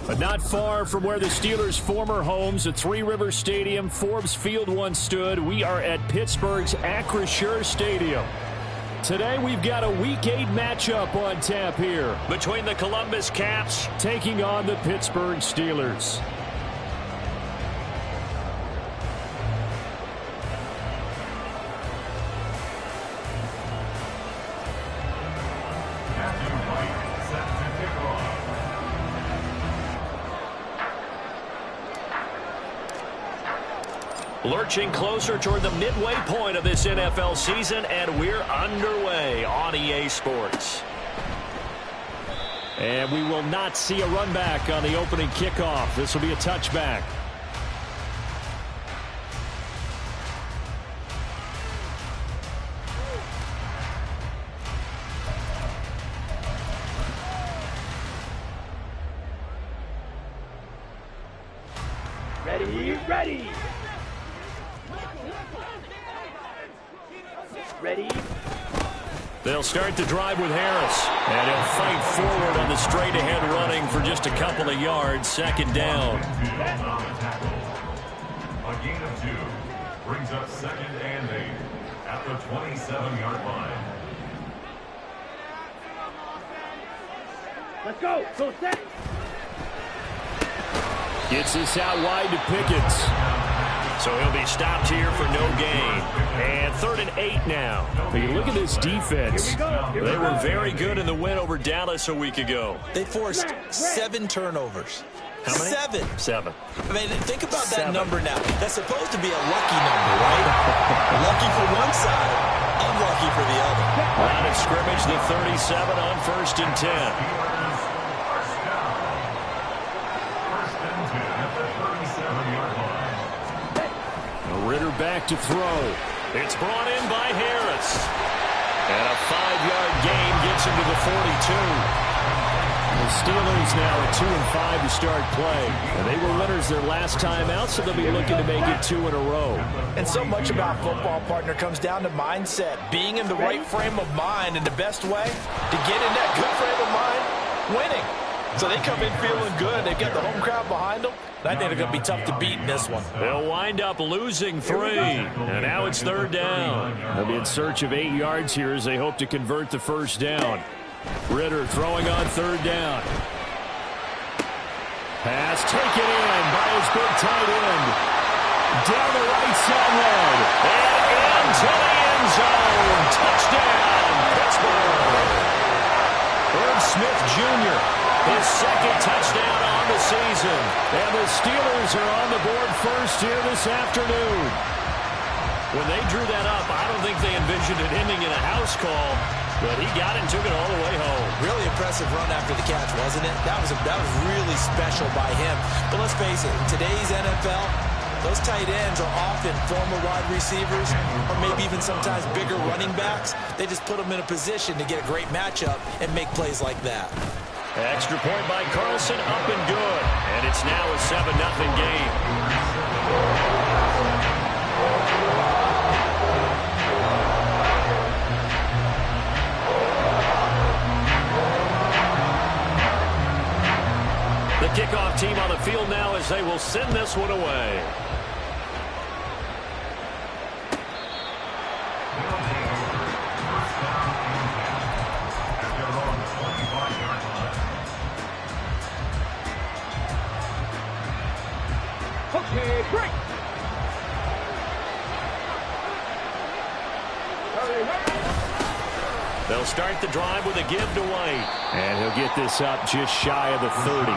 But not far from where the Steelers' former homes at Three Rivers Stadium, Forbes Field once stood, we are at Pittsburgh's Acrisure Stadium. Today we've got a Week 8 matchup on tap here between the Columbus Caps taking on the Pittsburgh Steelers. Lurching closer toward the midway point of this NFL season, and we're underway on EA Sports. And we will not see a run back on the opening kickoff. This will be a touchback. Ready. Ready. They'll start the drive with Harris, and he'll fight forward on the straight-ahead running for just a couple of yards. Second down. A gain of 2 brings up 2nd and 8 at the 27-yard line. Let's go. Go set. Gets this out wide to Pickens. So he'll be stopped here for no gain. And 3rd and 8 now. But you look at this defense. They were very good in the win over Dallas a week ago. They forced 7 turnovers. How many? 7. I mean, think about that 7. number now. That's supposed to be a lucky number, right? Lucky for one side, unlucky for the other. Line of scrimmage, the 37 on 1st and 10. Ritter back to throw. It's brought in by Harris. And a 5-yard gain gets him to the 42. The Steelers now at 2-5 to start play. And they were winners their last time out, so they'll be looking to make it 2 in a row. And so much about football, partner, comes down to mindset. Being in the right frame of mind, and the best way to get in that good frame of mind, winning. So they come in feeling good. They've got the home crowd behind them. I think they're going to be tough to beat in this one. They'll wind up losing 3. And now it's 3rd down. They'll be in search of 8 yards here as they hope to convert the 1st down. Ritter throwing on 3rd down. Pass taken in by his big tight end. Down the right sideline. And into the end zone. Touchdown, Pittsburgh. Irv Smith Jr., his 2nd touchdown on the season. And the Steelers are on the board first here this afternoon. When they drew that up, I don't think they envisioned it ending in a house call, but he got it and took it all the way home. Really impressive run after the catch, wasn't it? That was really special by him. But let's face it, in today's NFL, those tight ends are often former wide receivers or maybe even sometimes bigger running backs. They just put them in a position to get a great matchup and make plays like that. Extra point by Carlson, up and good. And it's now a 7-0 game. The kickoff team on the field now as they will send this one away. Okay, break. They'll start the drive with a give to White. And he'll get this up just shy of the 30.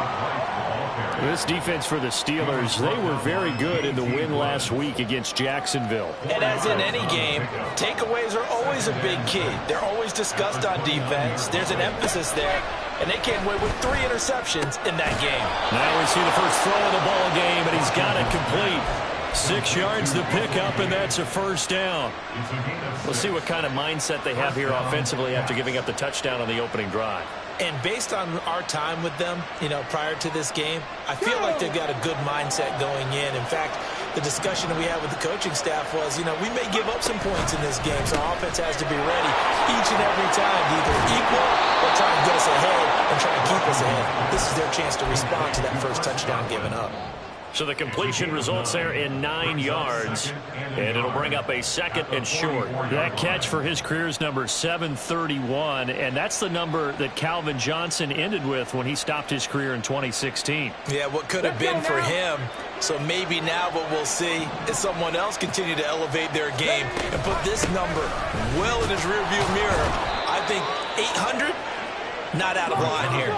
This defense for the Steelers, they were very good in the win last week against Jacksonville. And as in any game, takeaways are always a big key. They're always discussed on defense. There's an emphasis there. And they came away with 3 interceptions in that game. Now we see the first throw of the ball game, and he's got it complete. 6 yards the pickup, and that's a 1st down. We'll see what kind of mindset they have here offensively after giving up the touchdown on the opening drive. And based on our time with them, prior to this game, I feel like they've got a good mindset going in. In fact, the discussion that we had with the coaching staff was, we may give up some points in this game, so our offense has to be ready each and every time to either equal or try and get us ahead and try and keep us ahead. This is their chance to respond to that first touchdown given up. So the completion results there in 9 yards, and it'll bring up a 2nd and short. That catch for his career is number 731, and that's the number that Calvin Johnson ended with when he stopped his career in 2016. Yeah, what could have been for him. So maybe now what we'll see is someone else continue to elevate their game and put this number well in his rearview mirror. I think 800, not out of line here.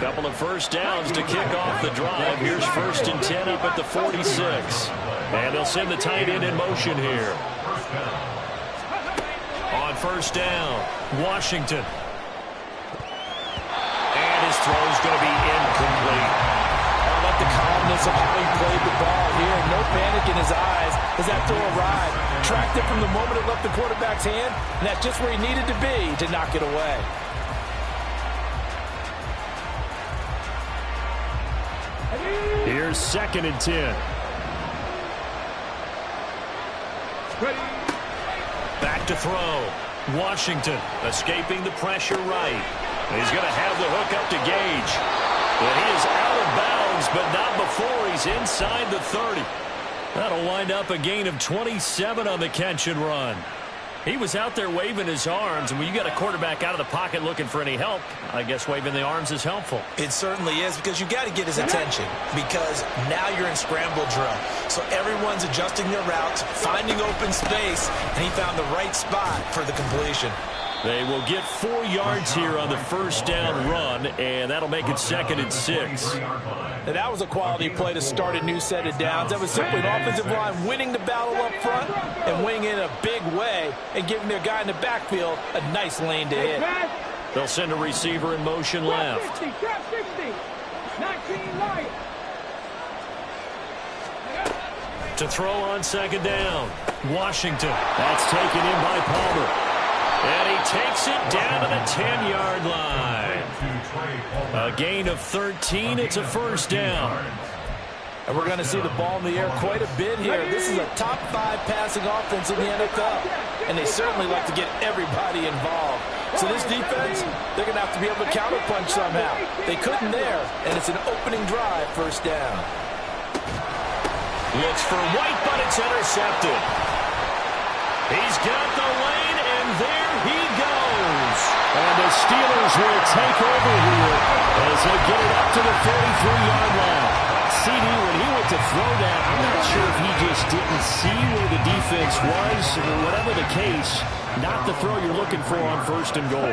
Couple of first downs to kick off the drive. Here's 1st and 10 up at the 46. And they'll send the tight end in motion here. On 1st down, Washington. And his throw's going to be incomplete. I like the calmness of how he played the ball here. No panic in his eyes as that throw arrived. Tracked it from the moment it left the quarterback's hand, and that's just where he needed to be to knock it away. Here's 2nd and 10. Back to throw. Washington escaping the pressure right. He's going to have the hook up to Gage. And he is out of bounds, but not before he's inside the 30. That'll wind up a gain of 27 on the catch and run. He was out there waving his arms, and when you got a quarterback out of the pocket looking for any help, I guess waving the arms is helpful. It certainly is, because you got to get his attention, because now you're in scramble drill. So everyone's adjusting their routes, finding open space, and he found the right spot for the completion. They will get 4 yards here on the 1st down run, and that'll make it 2nd and 6. Now that was a quality play to start a new set of downs. That was simply an offensive line winning the battle up front and winning in a big way and giving their guy in the backfield a nice lane to hit. They'll send a receiver in motion left. 60, 19 right. To throw on 2nd down, Washington. That's taken in by Palmer. And he takes it down to the 10-yard line. A gain of 13. It's a 1st down. And we're going to see the ball in the air quite a bit here. This is a top 5 passing offense in the NFL. And they certainly like to get everybody involved. So this defense, they're going to have to be able to counterpunch somehow. They couldn't there. And it's an opening drive, 1st down. Looks for White, but it's intercepted. He's got the lane, and there he goes. And the Steelers will take over here as they get it up to the 33-yard line. CD, when he went to throw that, I'm not sure if he just didn't see where the defense was, or whatever the case, not the throw you're looking for on 1st and goal.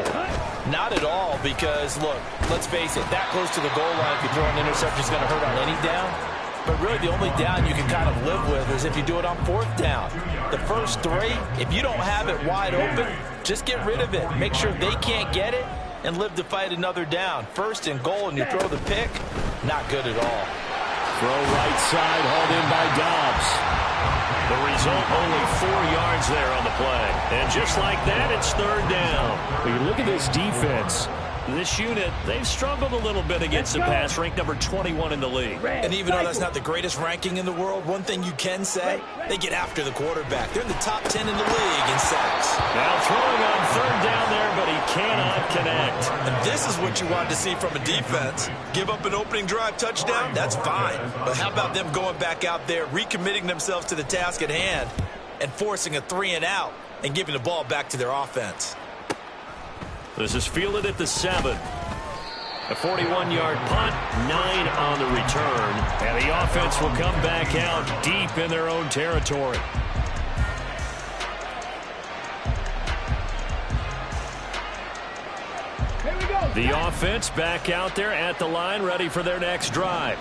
Not at all, because, look, let's face it, that close to the goal line, if you throw an interception, is going to hurt on any down. But really the only down you can kind of live with is if you do it on 4th down. The first 3, if you don't have it wide open, just get rid of it. Make sure they can't get it and live to fight another down. 1st and goal and you throw the pick, not good at all. Throw right side, hauled in by Dobbs. The result, only 4 yards there on the play. And just like that, it's 3rd down. When you look at this defense, this unit, they've struggled a little bit against the pass, ranked number 21 in the league. And even though that's not the greatest ranking in the world, one thing you can say, they get after the quarterback. They're in the top 10 in the league in sacks. Now throwing on 3rd down there, but he cannot connect. And this is what you want to see from a defense. Give up an opening drive touchdown, that's fine. But how about them going back out there, recommitting themselves to the task at hand, and forcing a 3-and-out and giving the ball back to their offense. This is fielded at the 7. A 41-yard punt, 9 on the return. And the offense will come back out deep in their own territory. Here we go. The offense back out there at the line, ready for their next drive.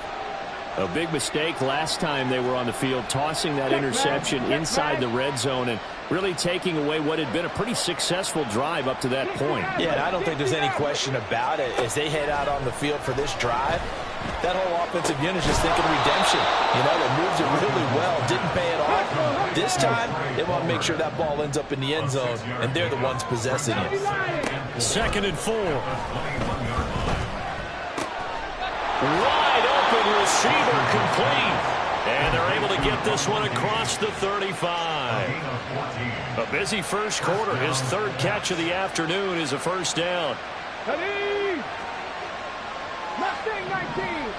A big mistake last time they were on the field, tossing that interception inside the red zone and really taking away what had been a pretty successful drive up to that point. Yeah, and I don't think there's any question about it. As they head out on the field for this drive, That whole offensive unit is just thinking redemption. You know, they moved it really well, didn't pay it off. This time, they want to make sure that ball ends up in the end zone, and they're the ones possessing it. 2nd and 4. Wide open receiver complete. And they're able to get this one across the 35. A busy first quarter. His 3rd catch of the afternoon is a first down. Mustang 19.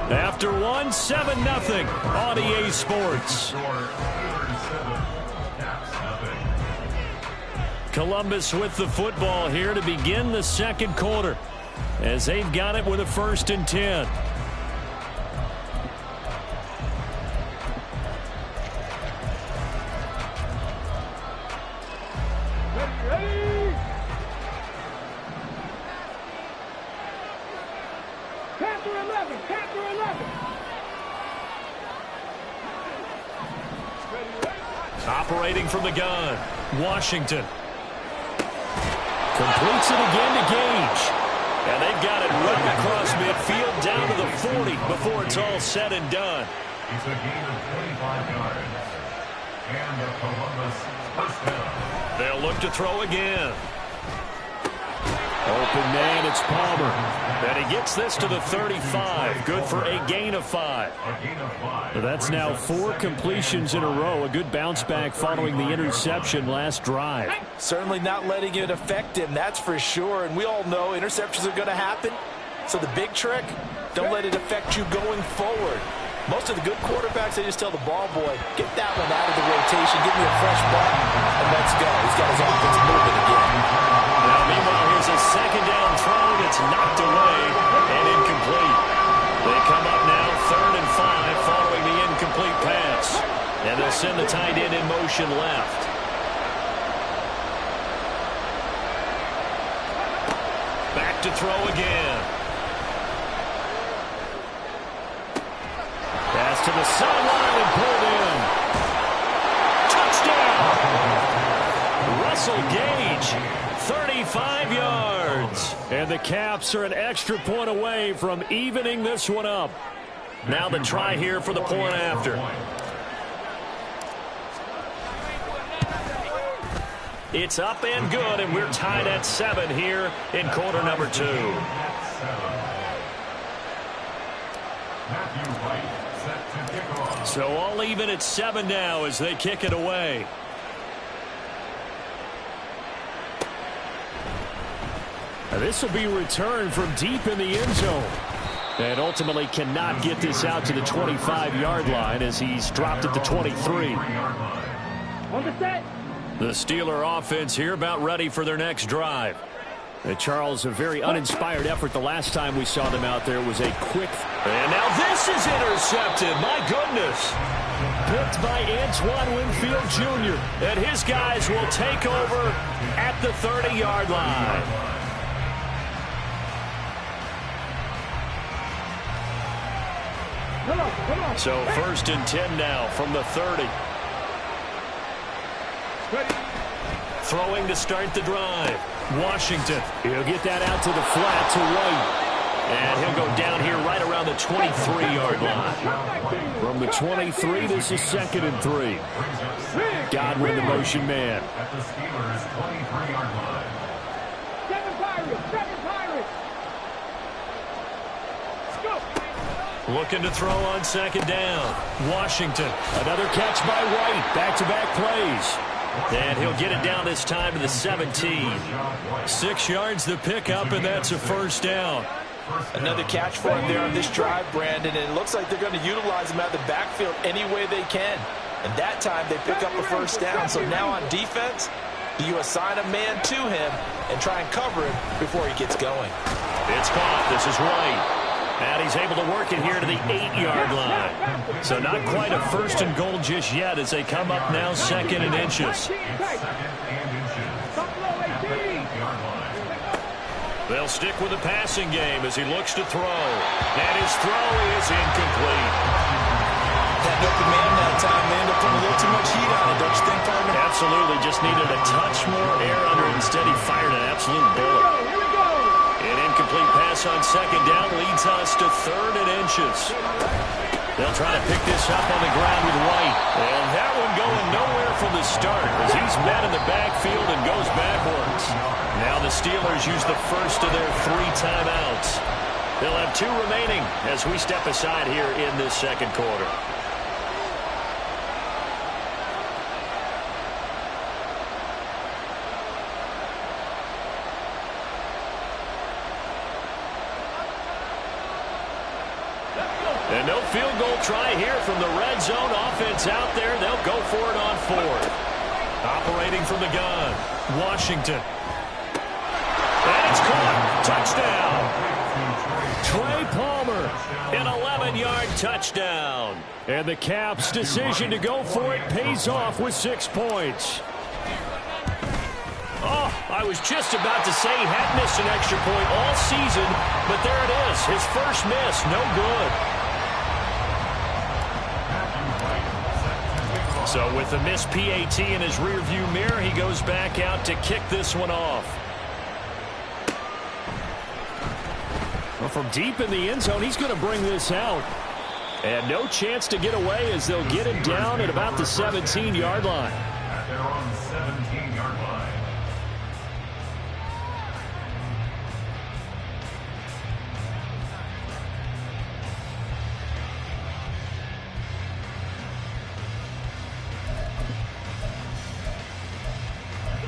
After one, 7-0 on EA Sports. Columbus with the football here to begin the 2nd quarter as they've got it with a 1st and 10. Ready. Panther 11. Panther 11. Operating from the gun, Washington. Completes it again to Gage. And they've got it right across midfield down to the 40 before it's all said and done. It's a gain of 25 yards. And the Columbus first down. They'll look to throw again. Open man, it's Palmer. And he gets this to the 35. Good for a gain of 5. That's now 4 completions in a row. A good bounce back following the interception last drive. Certainly not letting it affect him, that's for sure. And we all know interceptions are going to happen. So the big trick, don't let it affect you going forward. Most of the good quarterbacks, they just tell the ball boy, get that one out of the rotation, give me a fresh ball, and let's go. He's got his offense moving again. Now, meanwhile, here's a 2nd down throw that's knocked away and incomplete. They come up now 3rd and 5 following the incomplete pass. And they'll send the tight end in motion left. Back to throw again. Pass to the sideline and pulled in. Touchdown! Russell Gage, 35 yards. And the Caps are an extra point away from evening this one up. Now the try here for the point after. It's up and good, and we're tied at 7 here in quarter number 2. So all even at 7 now as they kick it away. Now this will be returned from deep in the end zone. And ultimately cannot get this out to the 25-yard line as he's dropped at the 23. On the set. The Steeler offense here about ready for their next drive. Charles, a very uninspired effort the last time we saw them out there was a quick. And now this is intercepted. My goodness. Picked by Antoine Winfield Jr. And his guys will take over at the 30-yard line. Come on. So 1st and 10 now from the 30. Ready. Throwing to start the drive. Washington. He'll get that out to the flat to White. And he'll go down here right around the 23-yard line. From the 23, this is 2nd and 3. Godwin, the motion man. At the Steelers' 23-yard line. 7 Pirates. Let's go. Looking to throw on 2nd down. Washington. Another catch by White. Back-to-back plays. And he'll get it down this time to the 17. 6 yards the pickup, and that's a first down. Another catch for him there on this drive, Brandon, and it looks like they're going to utilize him out of the backfield any way they can. And that time they pick up a first down. So now on defense, you assign a man to him and try and cover him before he gets going. It's caught. This is White. And he's able to work it here to the 8-yard line. So not quite a 1st and goal just yet as they come up now 2nd and inches. They'll stick with the passing game as he looks to throw. And his throw is incomplete. That an open man that time. They end up putting a little too much heat on it, don't you think, partner? Absolutely. Just needed a touch more air under it. Instead, he fired an absolute bullet. Here we go. An incomplete pass on second down leads us to 3rd and inches. They'll try to pick this up on the ground with White. And that one going nowhere from the start as he's met in the backfield and goes backwards. Now the Steelers use the first of their 3 timeouts. They'll have 2 remaining as we step aside here in this second quarter. And no field goal try here from the red zone. Offense out there. They'll go for it on 4th. Operating from the gun, Washington. And it's caught. Touchdown. Trey Palmer, an 11-yard touchdown. And the Caps' decision to go for it pays off with 6 points. Oh, I was just about to say he hadn't missed an extra point all season, but there it is. His first miss, no good. So with the missed PAT in his rearview mirror, he goes back out to kick this one off. Well, from deep in the end zone, he's going to bring this out. And no chance to get away as they'll get him down at about the 17-yard line. At their own 17-yard line.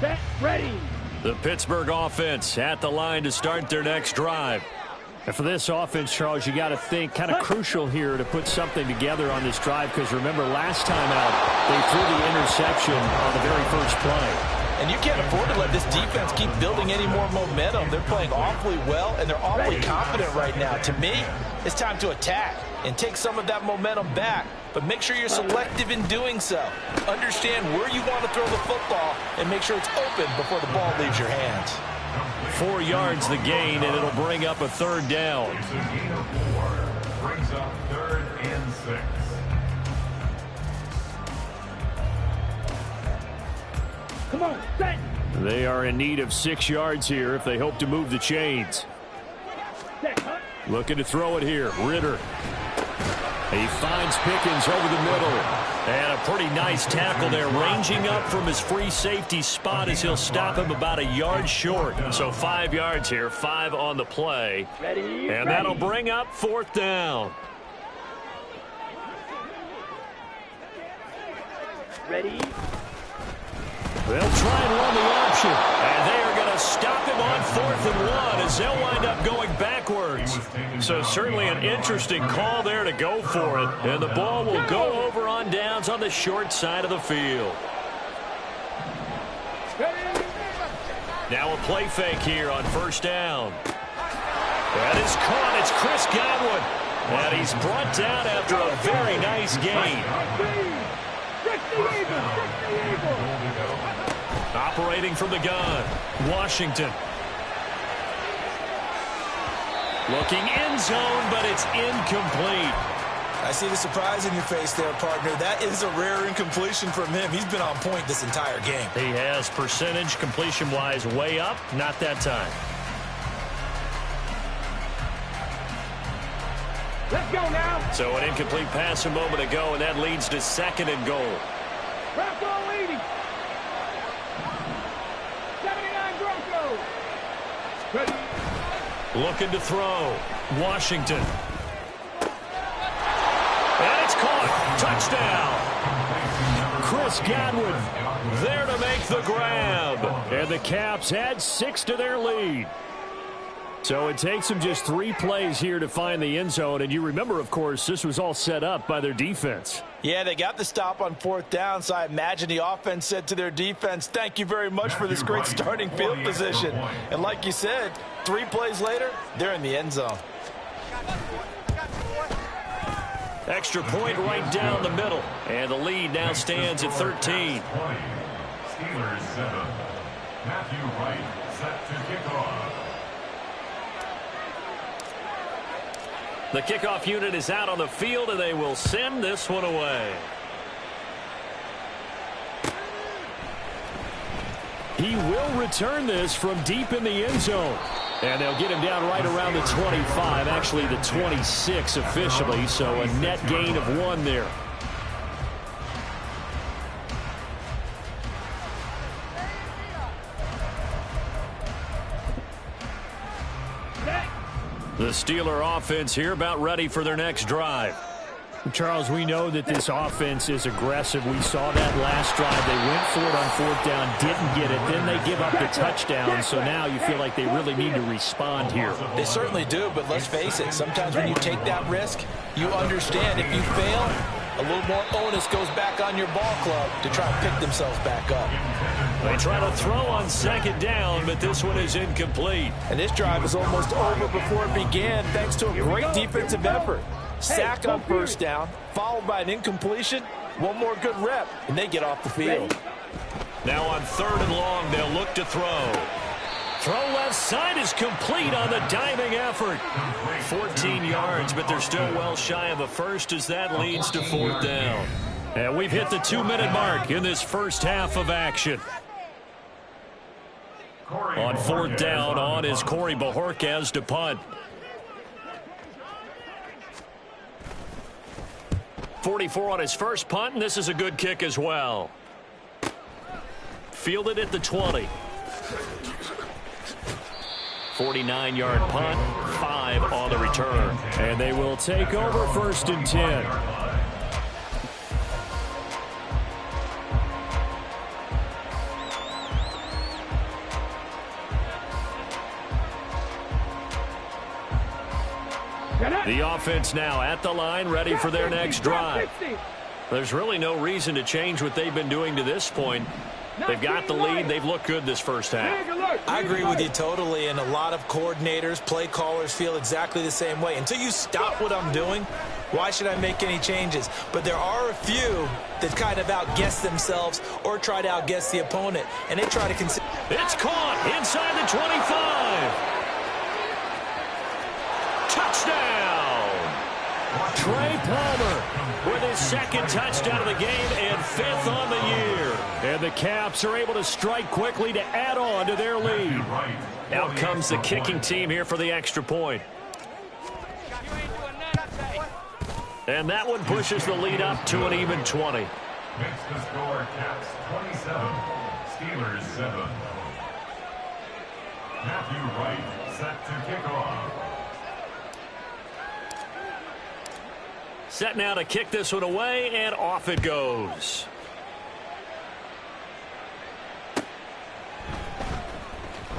Set, ready. The Pittsburgh offense at the line to start their next drive. And for this offense, Charles, you got to think kind of crucial here to put something together on this drive because remember last time out they threw the interception on the very first play. And you can't afford to let this defense keep building any more momentum. They're playing awfully well, and they're awfully confident right now. To me, it's time to attack and take some of that momentum back, but make sure you're selective in doing so. Understand where you want to throw the football and make sure it's open before the ball leaves your hands. 4 yards the gain, and it'll bring up a 3rd down. It's a gain of 4. Brings up 3rd and 6. Come on, set. They are in need of 6 yards here if they hope to move the chains. Set, huh? Looking to throw it here. Ritter. He finds Pickens over the middle. And a pretty nice tackle there, ranging up from his free safety spot as he'll stop him about a yard short. So 5 yards here, 5 on the play. Ready, and that'll bring up 4th down. Ready. They'll try and run the option. And they are going to stop him on 4th and 1 as they'll wind up going backwards. So certainly an interesting call there to go for it. And the ball will go over on downs on the short side of the field. Now a play fake here on 1st down. That is caught. It's Chris Godwin. And he's brought down after a very nice gain. Operating from the gun, Washington. Looking end zone, but it's incomplete. I see the surprise in your face there, partner. That is a rare incompletion from him. He's been on point this entire game. He has percentage completion-wise way up, not that time. Let's go now. So an incomplete pass a moment ago, and that leads to 2nd and goal. Bronco leading. 79 Broncos. Ready. Looking to throw. Washington. And it's caught. Touchdown. Chris Godwin there to make the grab. And the Caps add 6 to their lead. So it takes them just 3 plays here to find the end zone. And you remember, of course, this was all set up by their defense. Yeah, they got the stop on 4th down, so I imagine the offense said to their defense, thank you very much for this great starting field position. And like you said, 3 plays later, they're in the end zone. Extra point right down the middle. And the lead now stands at 13. Steelers 7. Matthew Wright set to kick off. The kickoff unit is out on the field, and they will send this one away. He will return this from deep in the end zone. And they'll get him down right around the 25, actually the 26 officially, so a net gain of 1 there. The Steeler offense here about ready for their next drive. Charles, we know that this offense is aggressive. We saw that last drive. They went for it on 4th down, didn't get it. Then they give up the touchdown, so now you feel like they really need to respond here. They certainly do, but let's face it, sometimes when you take that risk, you understand if you fail, a little more onus goes back on your ball club to try and pick themselves back up. They try to throw on 2nd down, but this one is incomplete. And this drive is almost over before it began thanks to a great defensive effort. Sack on 1st down, followed by an incompletion, one more good rep, and they get off the field. Now on 3rd and long, they'll look to throw. Throw left side is complete on the diving effort. 14 yards, but they're still well shy of a first as that leads to 4th down. And we've hit the 2-minute mark in this first half of action. On 4th down, on is Corey Bojorquez to punt. 44 on his first punt, and this is a good kick as well. Fielded at the 20. 49-yard punt, 5 on the return. And they will take over 1st and 10. The offense now at the line, ready for their next drive. There's really no reason to change what they've been doing to this point. They've got the lead. They've looked good this first half. I agree with you totally, and a lot of coordinators, play callers feel exactly the same way. Until you stop what I'm doing, why should I make any changes? But there are a few that kind of outguess themselves or try to outguess the opponent, and they try to consider. It's caught inside the 25. Touchdown! Trey Palmer with his 2nd touchdown of the game and 5th on the year. And the Caps are able to strike quickly to add on to their lead. Out comes the kicking team here for the extra point. And that one pushes the lead up to an even 20. Makes the score Caps 27, Steelers 7. Matthew Wright set to kick off. Set now to kick this one away, and off it goes.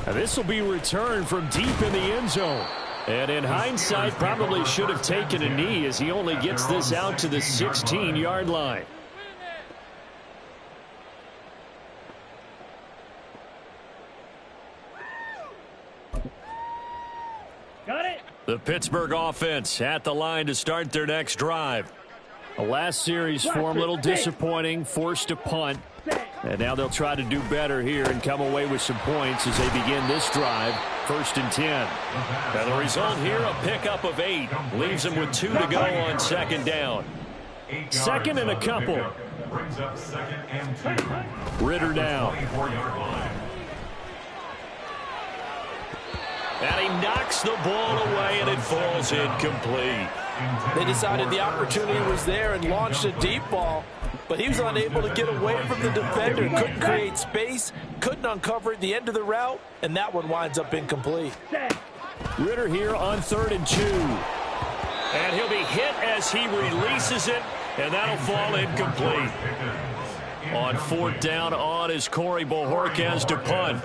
Now this will be returned from deep in the end zone. And in hindsight, probably should have taken a knee as he only gets this out to the 16-yard line. Got it. The Pittsburgh offense at the line to start their next drive. The last series for him, a little disappointing, forced to punt. And now they'll try to do better here and come away with some points as they begin this drive, 1st and 10. And the result here, a pickup of 8. Leaves them with 2 to go on 2nd down. 2nd and a couple. Brings up 2nd and 2. Ritter down. 24-yard line. And he knocks the ball away, and it falls incomplete. They decided the opportunity was there and launched a deep ball, but he was unable to get away from the defender, couldn't create space, couldn't uncover the end of the route, and that one winds up incomplete. Ritter here on 3rd and 2. And he'll be hit as he releases it, and that'll fall incomplete. On 4th down, on is Corey Bojorquez to punt.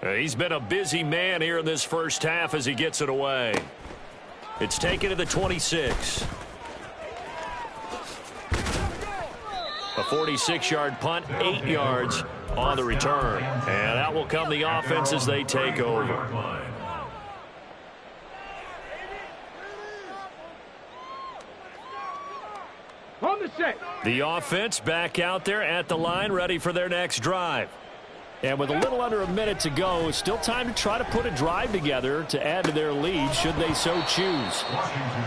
He's been a busy man here in this first half as he gets it away. It's taken to the 26. A 46-yard punt, 8 yards on the return. And out will come the offense as they take over. On the set. The offense back out there at the line, ready for their next drive. And with a little under a minute to go, still time to try to put a drive together to add to their lead should they so choose.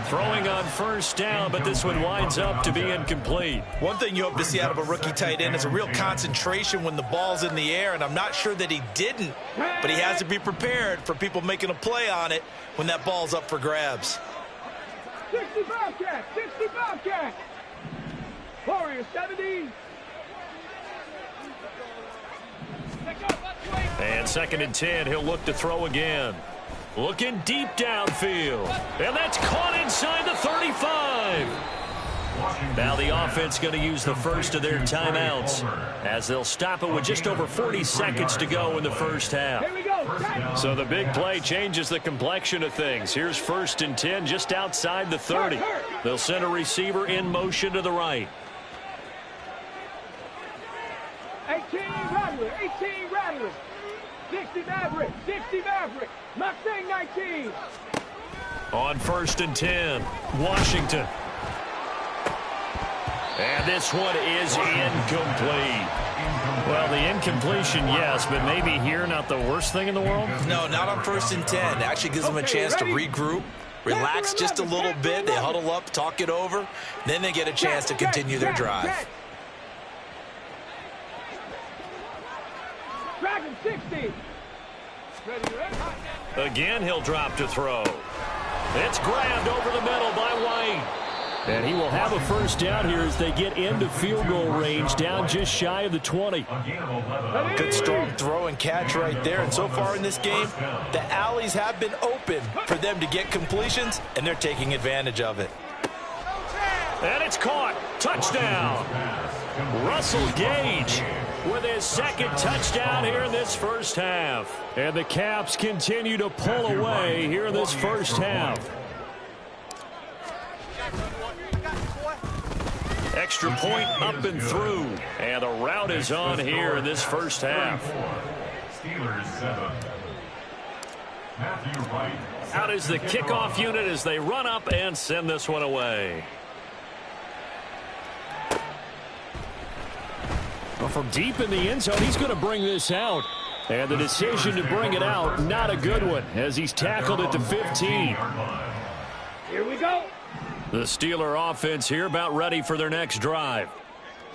Throwing on first down, but this one winds up to be incomplete. One thing you hope to see out of a rookie tight end is a real concentration when the ball's in the air, and I'm not sure that he didn't, but he has to be prepared for people making a play on it when that ball's up for grabs. 65 cat, 65 cat. Warrior 70. And 2nd and 10, he'll look to throw again. Looking deep downfield. And that's caught inside the 35. Now the offense going to use the first of their timeouts as they'll stop it with just over 40 seconds to go in the first half. Here we go. So the big play changes the complexion of things. Here's 1st and 10 just outside the 30. They'll send a receiver in motion to the right. 18 Rattler, 18 Rattler. 60 Maverick, 60 Maverick. Mustang 19. On 1st and 10, Washington. And this one is incomplete. Well, the incompletion, yes, but maybe here not the worst thing in the world? No, not on 1st and 10. It actually gives them a chance to regroup, relax just a little bit. They huddle up, talk it over. Then they get a chance to continue their drive. Dragon 60. Ready, ready. Again, he'll drop to throw. It's grabbed over the middle by White. And he will have a first down here as they get into field goal range, down just shy of the 20. Good strong throw and catch right there. And so far in this game, the alleys have been open for them to get completions, and they're taking advantage of it. And it's caught. Touchdown. Russell Gage with his 2nd touchdown here in this first half. And the Caps continue to pull away here in this first half. Extra point up and through. And the route is on here in this first half. Steelers 7. Matthew Wright. Out is the kickoff unit as they run up and send this one away. Well, from deep in the end zone, he's going to bring this out. And the decision to bring it out, not a good one, as he's tackled at the 15. Here we go. The Steeler offense here about ready for their next drive.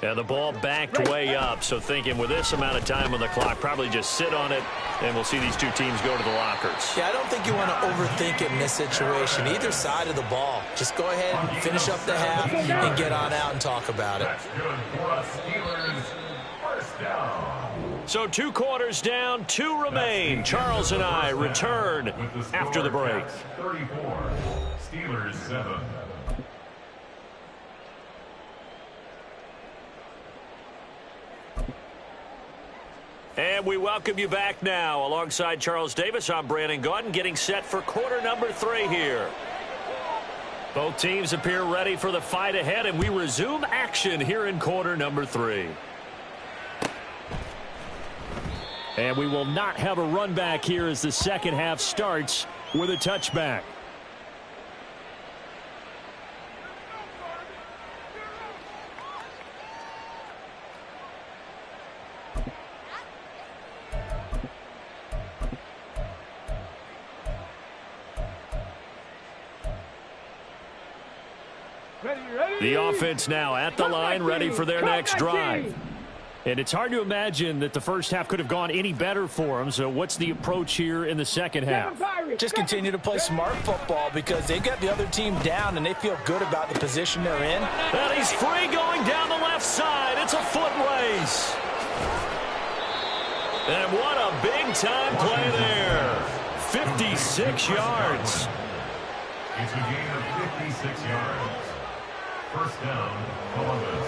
And the ball backed way up, so thinking with this amount of time on the clock, probably just sit on it, and we'll see these two teams go to the lockers. Yeah, I don't think you want to overthink it in this situation. Either side of the ball. Just go ahead and finish up the half and get on out and talk about it. That's good for us, Steelers. First down. So 2 quarters down, 2 remain. Charles and I return after the break. 34. Steelers 7. And we welcome you back now. Alongside Charles Davis, I'm Brandon Gaudin, getting set for quarter number 3 here. Both teams appear ready for the fight ahead, and we resume action here in quarter number 3. And we will not have a run back here as the second half starts with a touchback. The offense now at the line, ready for their next drive. And it's hard to imagine that the first half could have gone any better for them. So what's the approach here in the second half? Just continue to play smart football because they've got the other team down and they feel good about the position they're in. And he's free going down the left side. It's a foot race. And what a big-time play there. 56 yards. It's a gain of 56 yards. First down, Columbus.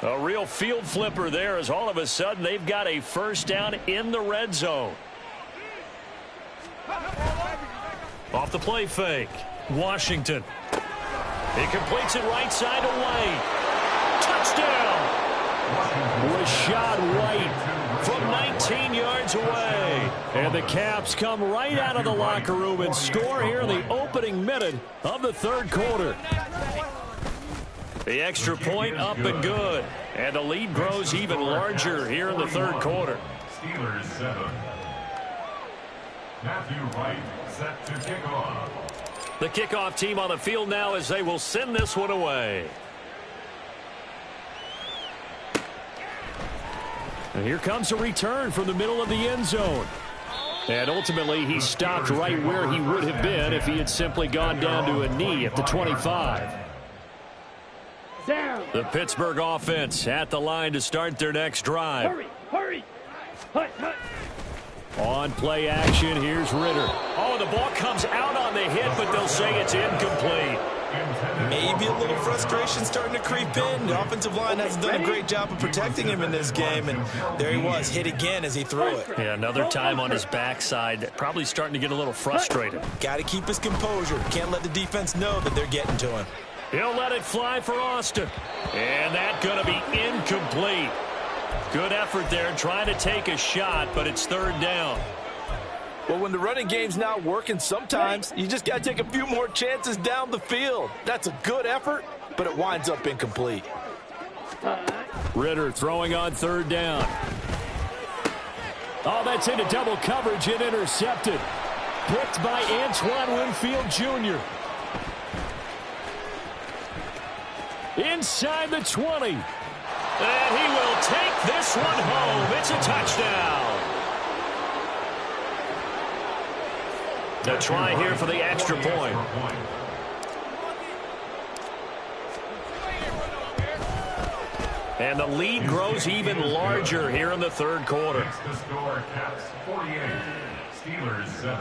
A real field flipper there as all of a sudden they've got a first down in the red zone. Off the play fake. Washington. He completes it right side to White. Touchdown! Rashad White from 19 yards away. And the Caps come right out of the locker room and score here in the opening minute of the third quarter. The extra point up and good. And the lead grows even larger here in the third quarter. Steelers 7. Matthew Wright set to kick off. The kickoff team on the field now as they will send this one away. And here comes a return from the middle of the end zone. And ultimately, he stopped right where he would have been if he had simply gone down to a knee at the 25. Down. The Pittsburgh offense at the line to start their next drive. Hurry, hurry. Hut, hut. On play action, here's Ritter. Oh, the ball comes out on the hit, but they'll say it's incomplete. Maybe a little frustration starting to creep in. The offensive line hasn't done a great job of protecting him in this game, and there he was, hit again as he threw it. Yeah, another time on his backside, probably starting to get a little frustrated. Got to keep his composure. Can't let the defense know that they're getting to him. He'll let it fly for Austin. And that's going to be incomplete. Good effort there, trying to take a shot, but it's third down. Well, when the running game's not working, sometimes you just got to take a few more chances down the field. That's a good effort, but it winds up incomplete. Ritter throwing on third down. Oh, that's into double coverage and intercepted. Picked by Antoine Winfield Jr. Inside the 20. And he will take this one home. It's a touchdown. The try here for the extra point. And the lead grows even larger here in the third quarter. The score Caps 48, Steelers 7.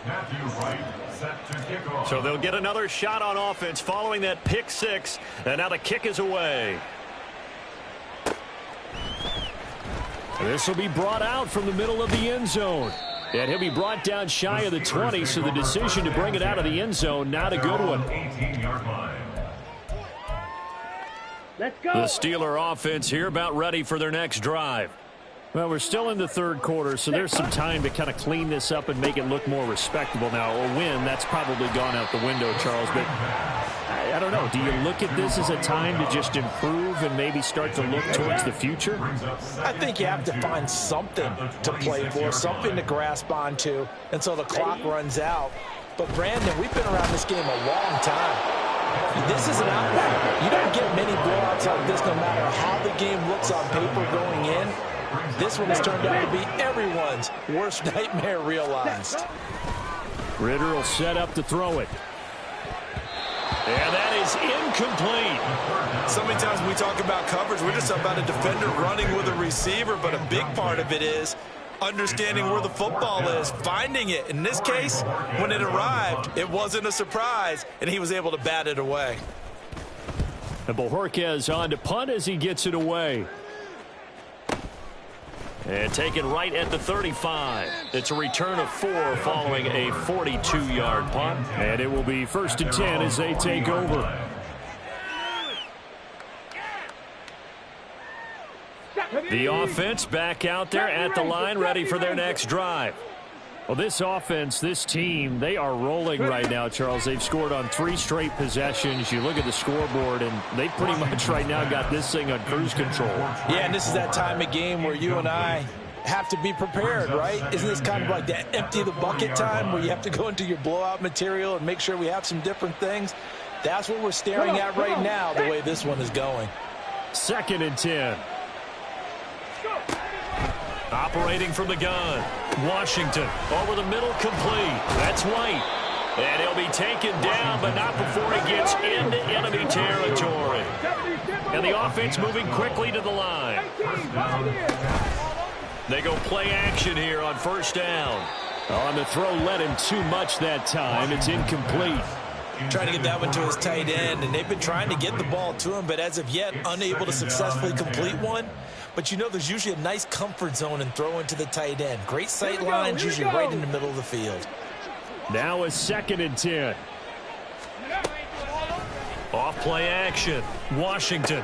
Matthew Wright set to kick off. So they'll get another shot on offense following that pick six. And now the kick is away. This will be brought out from the middle of the end zone. And he'll be brought down shy of the 20, so the decision to bring it out of the end zone, not a good one. 18-yard line. Let's go. The Steeler offense here about ready for their next drive. Well, we're still in the third quarter, so there's some time to kind of clean this up and make it look more respectable. Now, a win, that's probably gone out the window, Charles, but I don't know. Do you look at this as a time to just improve and maybe start to look towards the future? I think you have to find something to play for, something to grasp onto until the clock runs out. But, Brandon, we've been around this game a long time. This is an outlier. You don't get many blowouts like this no matter how the game looks on paper going in. This one has turned out to be everyone's worst nightmare realized. Ritter will set up to throw it. And that is incomplete. So many times when we talk about coverage, we're just about a defender running with a receiver, but a big part of it is understanding where the football is, finding it. In this case, when it arrived, it wasn't a surprise, and he was able to bat it away. And Bojorquez on to punt as he gets it away. And taken right at the 35. It's a return of 4 following a 42-yard punt. And it will be 1st and 10 as they take over. The offense back out there at the line, ready for their next drive. Well, this offense, this team, they are rolling right now, Charles. They've scored on 3 straight possessions. You look at the scoreboard, and they pretty much right now got this thing on cruise control. Yeah, and this is that time of game where you and I have to be prepared, right? Isn't this kind of like that empty the bucket time where you have to go into your blowout material and make sure we have some different things? That's what we're staring at right now, the way this one is going. 2nd and 10. Operating from the gun. Washington over the middle, complete. That's White. And he'll be taken down, but not before he gets into enemy territory. And the offense moving quickly to the line. They go play action here on 1st down. On the throw, led him too much that time. It's incomplete. Trying to get that one to his tight end, and they've been trying to get the ball to him, but as of yet, unable to successfully complete one. But you know there's usually a nice comfort zone in throwing to the tight end. Great sight lines, usually right in the middle of the field. Now a 2nd and 10. Off play action. Washington.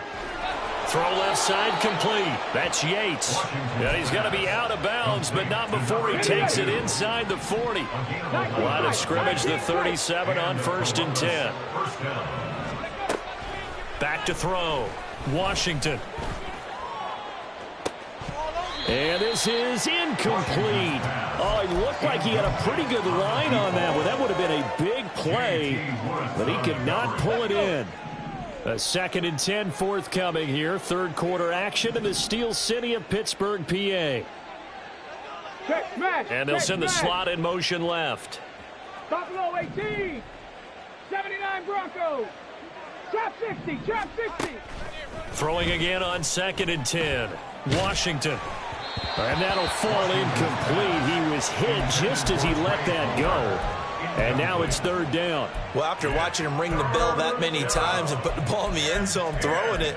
Throw left side complete. That's Yates. And he's going to be out of bounds, but not before he takes it inside the 40. Line of scrimmage, the 37 on 1st and 10. Back to throw. Washington. And this is incomplete. Oh, it looked like he had a pretty good line on that one. That would have been a big play, but he could not pull it in. A 2nd and 10 forthcoming here. 3rd quarter action in the Steel City of Pittsburgh, PA. And they'll send the slot in motion left. Buffalo 18. 79 Broncos. Trap 60. Trap 60. Throwing again on 2nd and 10. Washington. And that'll fall incomplete. He was hit just as he let that go. And now it's 3rd down. Well, after watching him ring the bell that many times and put the ball in the end zone, throwing it,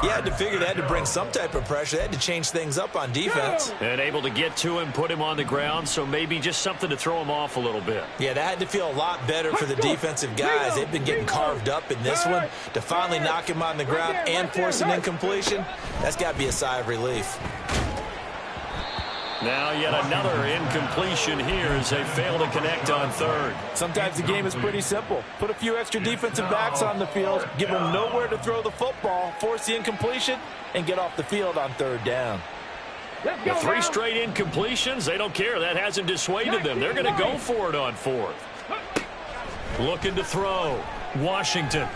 you had to figure they had to bring some type of pressure. They had to change things up on defense. And able to get to him, put him on the ground, so maybe just something to throw him off a little bit. Yeah, that had to feel a lot better for the defensive guys. They've been getting carved up in this one. To finally knock him on the ground and force an incompletion, that's got to be a sigh of relief. Now yet another incompletion here as they fail to connect on 3rd. Sometimes the game is pretty simple. Put a few extra defensive backs on the field, give them nowhere to throw the football, force the incompletion, and get off the field on 3rd down. With 3 straight incompletions, they don't care. That hasn't dissuaded them. They're going to go for it on 4th. Looking to throw. Washington.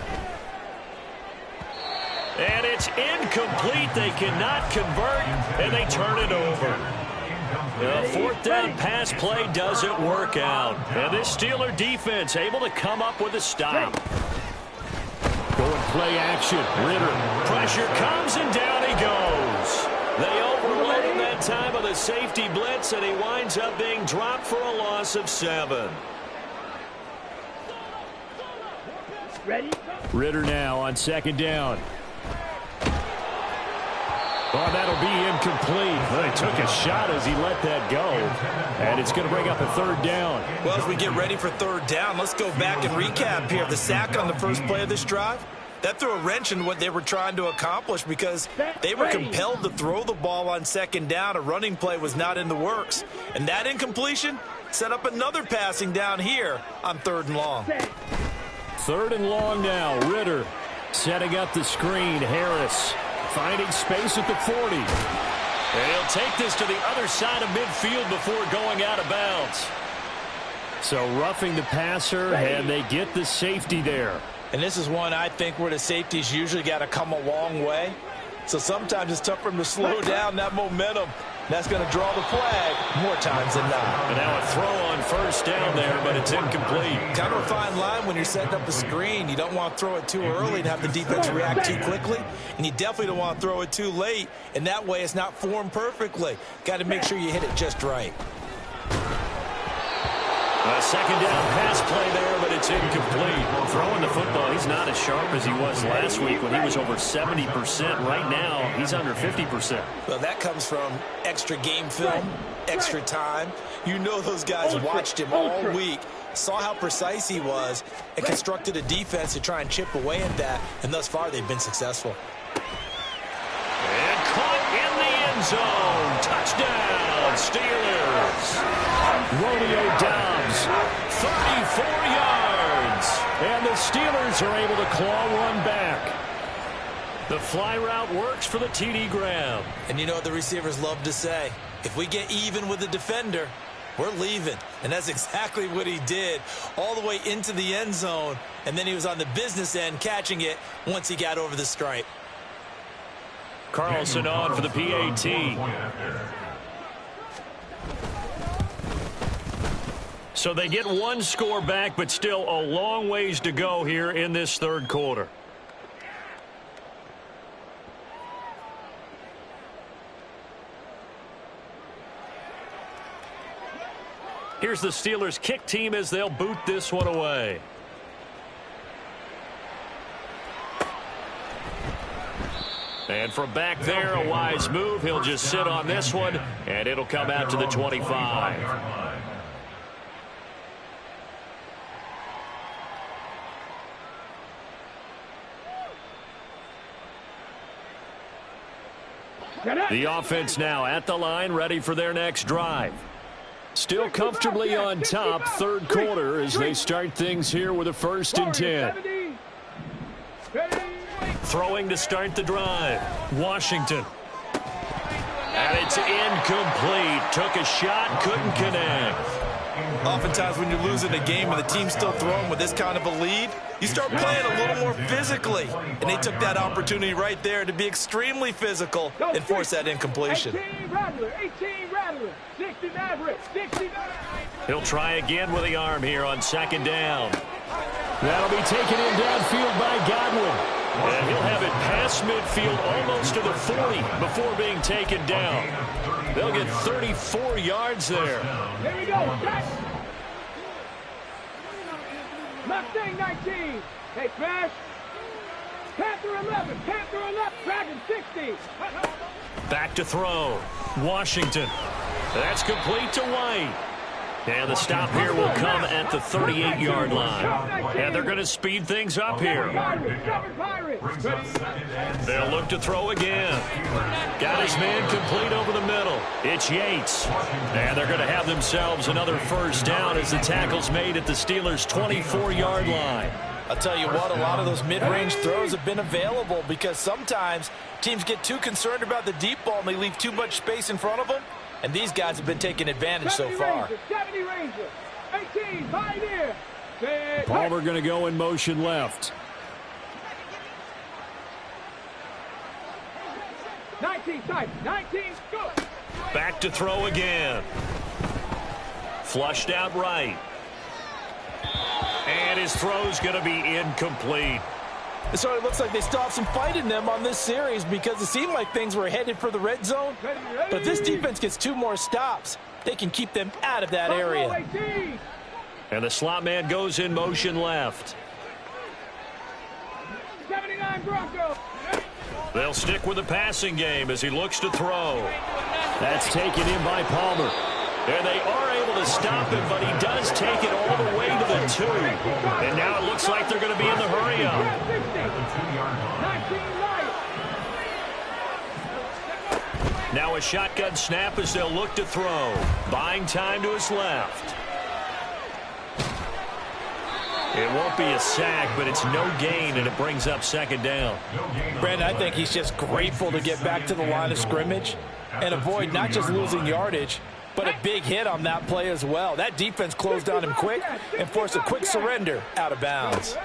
And it's incomplete. They cannot convert, and they turn it over. The 4th down pass play doesn't work out. And this Steeler defense able to come up with a stop. Going play action. Ritter. Pressure comes and down he goes. They overload him that time of the safety blitz, and he winds up being dropped for a loss of 7. Ready? Ritter now on 2nd down. Oh, that'll be incomplete. Well, he took a shot as he let that go. And it's going to bring up a 3rd down. Well, as we get ready for 3rd down, let's go back and recap here. The sack on the first play of this drive, that threw a wrench in what they were trying to accomplish because they were compelled to throw the ball on 2nd down. A running play was not in the works. And that incompletion set up another passing down here on 3rd and long. 3rd and long now. Ritter setting up the screen. Harris finding space at the 40. And he'll take this to the other side of midfield before going out of bounds. So roughing the passer, and they get the safety there. And this is one I think where the safeties usually got to come a long way. So sometimes it's tough for them to slow down that momentum. That's going to draw the flag more times than not. And now a throw on 1st down there, but it's incomplete. Kind of a fine line when you're setting up a screen. You don't want to throw it too early and have the defense react too quickly. And you definitely don't want to throw it too late. And that way it's not formed perfectly. Got to make sure you hit it just right. A 2nd down pass play there, but it's incomplete. Throwing the football, he's not as sharp as he was last week when he was over 70%. Right now, he's under 50%. Well, that comes from extra game film, extra time. You know those guys watched him all week, saw how precise he was, and constructed a defense to try and chip away at that. And thus far, they've been successful. And caught in the end zone. Touchdown, Steelers. Romeo Doubs, 34 yards. And the Steelers are able to claw one back. The fly route works for the TD grab. And you know what the receivers love to say? If we get even with the defender, we're leaving. And that's exactly what he did, all the way into the end zone. And then he was on the business end catching it once he got over the stripe. Carlson on for the PAT. So they get one score back, but still a long ways to go here in this 3rd quarter. Here's the Steelers kick team as they'll boot this one away. And from back there, a wise move. He'll just sit on this one, and it'll come out to the 25. The offense now at the line, ready for their next drive. Still comfortably on top, third quarter as they start things here with a 1st and 10. Throwing to start the drive. Washington. And it's incomplete. Took a shot, couldn't connect. Oftentimes when you're losing a game and the team's still throwing with this kind of a lead, you start playing a little more physically. And they took that opportunity right there to be extremely physical and force that incompletion. 18 Rattler, 18 Rattler, 60 Maverick, 60 Maverick. He'll try again with the arm here on 2nd down. That'll be taken in downfield by Godwin. And he'll have it past midfield almost to the 40 before being taken down. They'll get 34 yards there. Here we go. Mustang 19. Hey, Crash. Panther 11. Panther 11. Dragon 60. Back to throw. Washington. That's complete to White. And the stop here will come at the 38-yard line. And they're going to speed things up here. They'll look to throw again. Got his man complete over the middle. It's Yates. And they're going to have themselves another 1st down as the tackle's made at the Steelers' 24-yard line. I'll tell you what, a lot of those mid-range throws have been available because sometimes teams get too concerned about the deep ball and they leave too much space in front of them. And these guys have been taking advantage so far. 70 Ranger, 18, Pioneer. Palmer going to go in motion left. 19, tight, 19, go. Back to throw again. Flushed out right. And his throw's going to be incomplete. So it looks like they still have some fight in them on this series because it seemed like things were headed for the red zone. But this defense gets 2 more stops. They can keep them out of that area. And the slot man goes in motion left. 79 Broncos. They'll stick with the passing game as he looks to throw. That's taken in by Palmer. And they are able to stop him, but he does take it all the way to the 2. And now it looks like they're going to be in the hurry-up. Now a shotgun snap as they'll look to throw. Buying time to his left. It won't be a sack, but it's no gain, and it brings up 2nd down. Brandon, I think he's just grateful to get back to the line of scrimmage and avoid not just losing yardage, but a big hit on that play as well. That defense closed on him quick and forced a quick surrender out of bounds.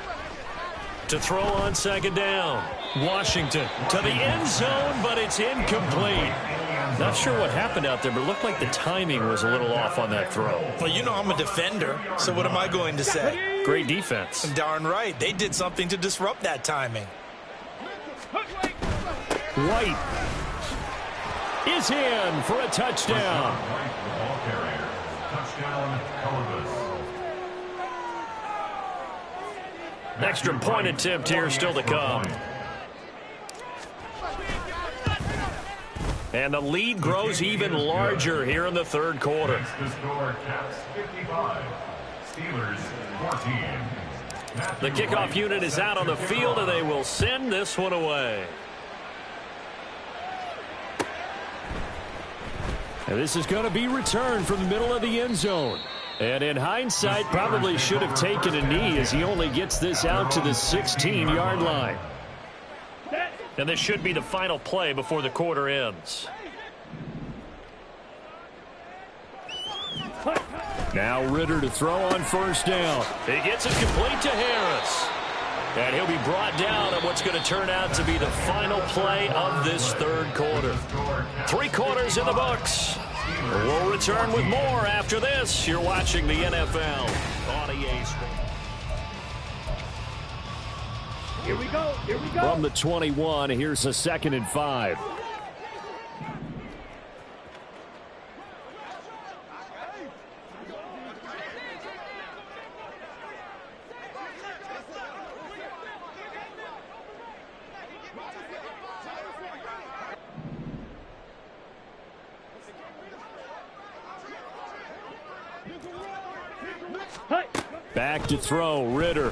To throw on 2nd down. Washington to the end zone, but it's incomplete. Not sure what happened out there, but it looked like the timing was a little off on that throw. Well, you know I'm a defender, so what am I going to say? Great defense. Darn right. They did something to disrupt that timing. White is in for a touchdown. Ball carrier. Touchdown, Columbus. Extra point attempt here still to come. And the lead grows even larger here in the 3rd quarter. The score Caps 55. Steelers 14. The kickoff unit is out on the field, and they will send this one away. And this is going to be returned from the middle of the end zone. And in hindsight, probably should have taken a knee as he only gets this out to the 16-yard line. And this should be the final play before the quarter ends. Now Ritter to throw on 1st down. He gets it complete to Harris. And he'll be brought down on what's going to turn out to be the final play of this 3rd quarter. 3 quarters in the books. We'll return with more after this. You're watching the NFL on EA Sports. Here we go. Here we go. From the 21, here's a 2nd and 5. Back to throw, Ritter.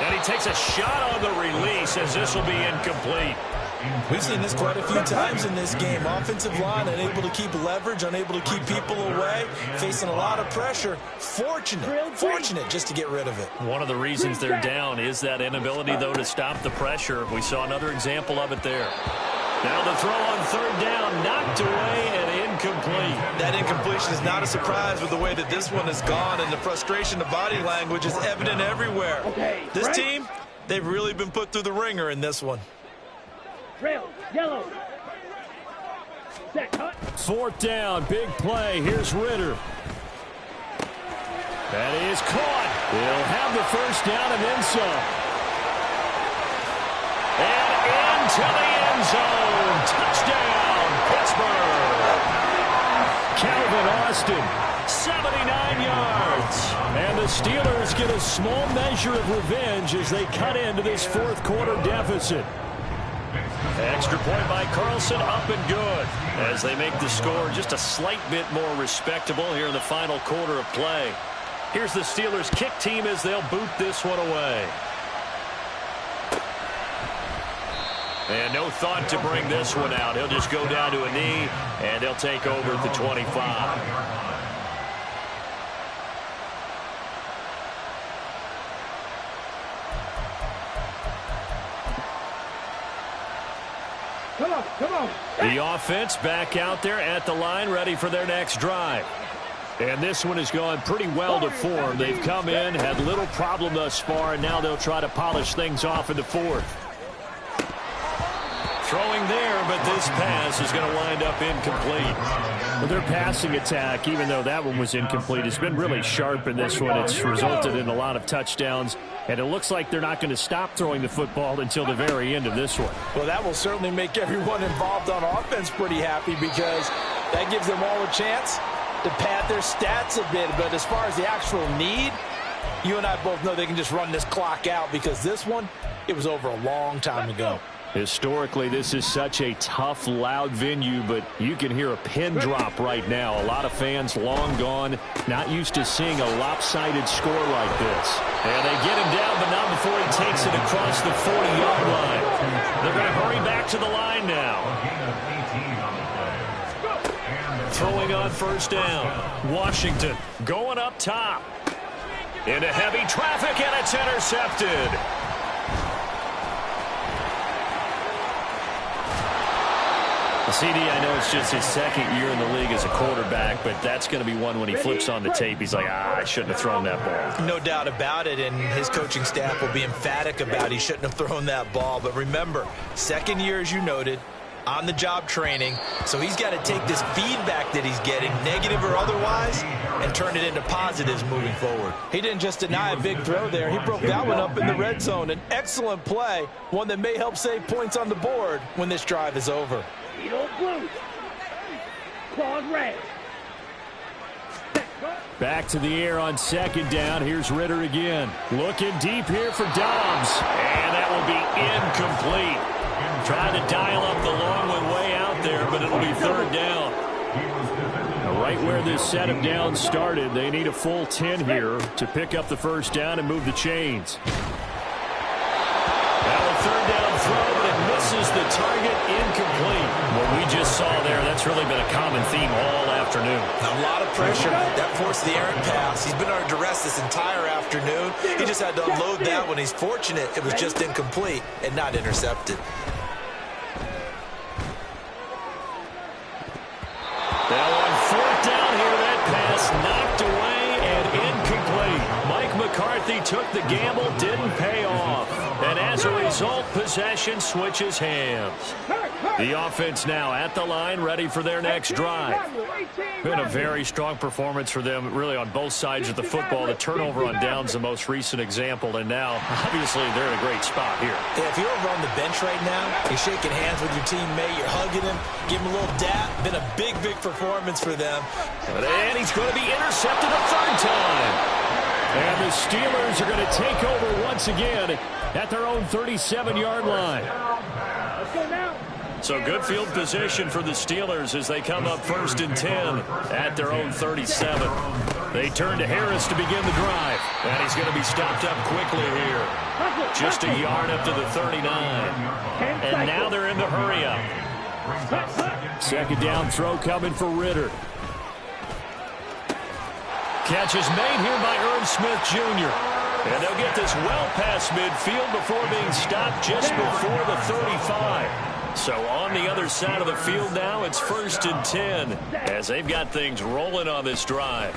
And he takes a shot on the release as this will be incomplete. We've seen this quite a few times in this game. Offensive line unable to keep leverage, unable to keep people away, facing a lot of pressure. Fortunate just to get rid of it. One of the reasons they're down is that inability, though, to stop the pressure. We saw another example of it there. Now the throw on third down, knocked away and incomplete. That incompletion is not a surprise with the way that this one has gone, and the frustration of body language is evident everywhere. This team, they've really been put through the ringer in this one. Trail, yellow. Set, cut. Fourth down, big play. Here's Ritter. That is caught. He'll have the first down and then some. And into the end zone. Touchdown, Pittsburgh. Calvin Austin, 79 yards. And the Steelers get a small measure of revenge as they cut into this fourth quarter deficit. Extra point by Carlson, up and good, as they make the score just a slight bit more respectable here in the final quarter of play. Here's the Steelers kick team as they'll boot this one away. And no thought to bring this one out. He'll just go down to a knee, and they'll take over at the 25. Come on. The offense back out there at the line, ready for their next drive. And this one has gone pretty well to form. They've come in, had little problem thus far, and now they'll try to polish things off in the fourth. Throwing there, but this pass is going to wind up incomplete. Well, their passing attack, even though that one was incomplete, has been really sharp in this one. It's resulted in a lot of touchdowns, and it looks like they're not going to stop throwing the football until the very end of this one. Well, that will certainly make everyone involved on offense pretty happy, because that gives them all a chance to pad their stats a bit. But as far as the actual need, you and I both know they can just run this clock out, because this one, it was over a long time ago. Historically, this is such a tough, loud venue, but you can hear a pin drop right now. A lot of fans long gone, not used to seeing a lopsided score like this. And they get him down, but not before he takes it across the 40-yard line. They're going to hurry back to the line now. Throwing on first down. Washington going up top. Into heavy traffic, and it's intercepted. CD, I know it's just his second year in the league as a quarterback, but that's going to be one when he flips on the tape. He's like, I shouldn't have thrown that ball. No doubt about it, and his coaching staff will be emphatic about he shouldn't have thrown that ball. But remember, second year, as you noted, on-the-job training, so he's got to take this feedback that he's getting, negative or otherwise, and turn it into positives moving forward. He didn't just deny a big throw there. He broke that one up in the red zone. An excellent play, one that may help save points on the board when this drive is over. Blue. Claws red. Back to the air on second down. Here's Ritter again. Looking deep here for Dobbs. And that will be incomplete. Trying to dial up the long one way out there, but it'll be third down. Right where this set of downs started, they need a full 10 here to pick up the first down and move the chains. Now a third down throw, but it misses the target, incomplete. What we just saw there, that's really been a common theme all afternoon. A lot of pressure. That forced the errant pass. He's been under duress this entire afternoon. He just had to unload that one. He's fortunate it was just incomplete and not intercepted. Now on fourth down here, that pass knocked away and incomplete. Mike McCarthy took the gamble, didn't pay off. And as a result, possession switches hands. The offense now at the line, ready for their next drive. Been a very strong performance for them, really, on both sides of the football. The turnover on downs, the most recent example, and now, obviously, they're in a great spot here. Yeah, if you're over on the bench right now, you're shaking hands with your teammate, you're hugging him, give him a little dap. Been a big, big performance for them. And he's going to be intercepted a third time. And the Steelers are going to take over once again at their own 37-yard line. Let's go now. So good field position for the Steelers as they come up first and 10 at their own 37. They turn to Harris to begin the drive. And he's going to be stopped up quickly here. Just a yard up to the 39. And now they're in the hurry up. Second down throw coming for Ritter. Catch is made here by Irv Smith Jr. And they'll get this well past midfield before being stopped just before the 35. So on the other side of the field now, it's 1st and 10 as they've got things rolling on this drive.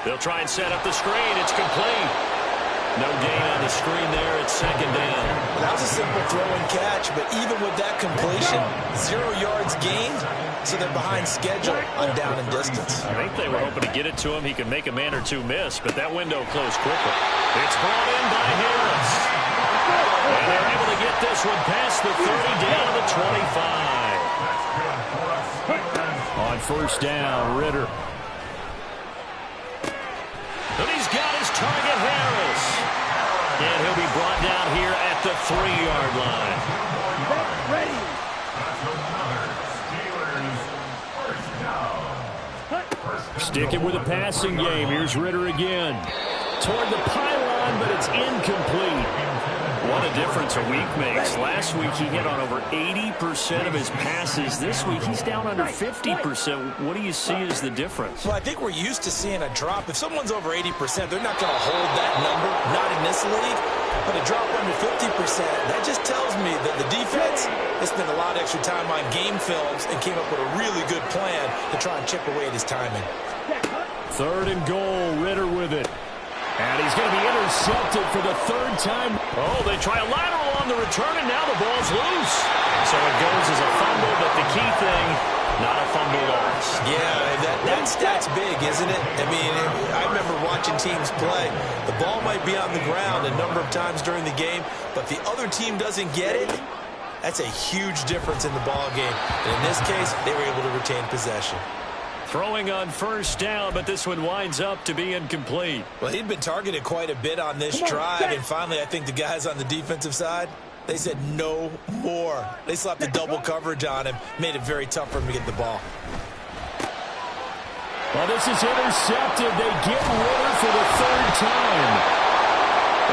They'll try and set up the screen. It's complete. No gain on the screen there. It's 2nd down. That was a simple throw and catch, but even with that completion, 0 yards gained, so they're behind schedule on down and distance. I think they were hoping to get it to him. He could make a man or two miss, but that window closed quickly. It's brought in by Harris. And they're able to get this one past the 30 down to the 25. On 1st down, Ritter. And he's got his target, Harris. And he'll be brought down here at the 3-yard line. Ready. Sticking with the passing game. Here's Ritter again. Toward the pylon, but it's incomplete. What a difference a week makes. Last week he hit on over 80% of his passes. This week he's down under 50%. What do you see as the difference? Well, I think we're used to seeing a drop. If someone's over 80%, they're not going to hold that number, not in this league. But a drop under 50%, that just tells me that the defense has spent a lot of extra time on game films and came up with a really good plan to try and chip away at his timing. 3rd and goal, Ritter with it. And he's going to be intercepted for the 3rd time. Oh, they try a lateral on the return, and now the ball's loose. So it goes as a fumble, but the key thing, not a fumble loss. Yeah, that stat's big, isn't it? I mean, I remember watching teams play. The ball might be on the ground a number of times during the game, but the other team doesn't get it. That's a huge difference in the ball game. And in this case, they were able to retain possession. Throwing on 1st down, but this one winds up to be incomplete. Well, he'd been targeted quite a bit on this drive, and finally I think the guys on the defensive side, they said no more. They slapped the double coverage on him, made it very tough for him to get the ball. Well, this is intercepted. They get Ritter for the 3rd time.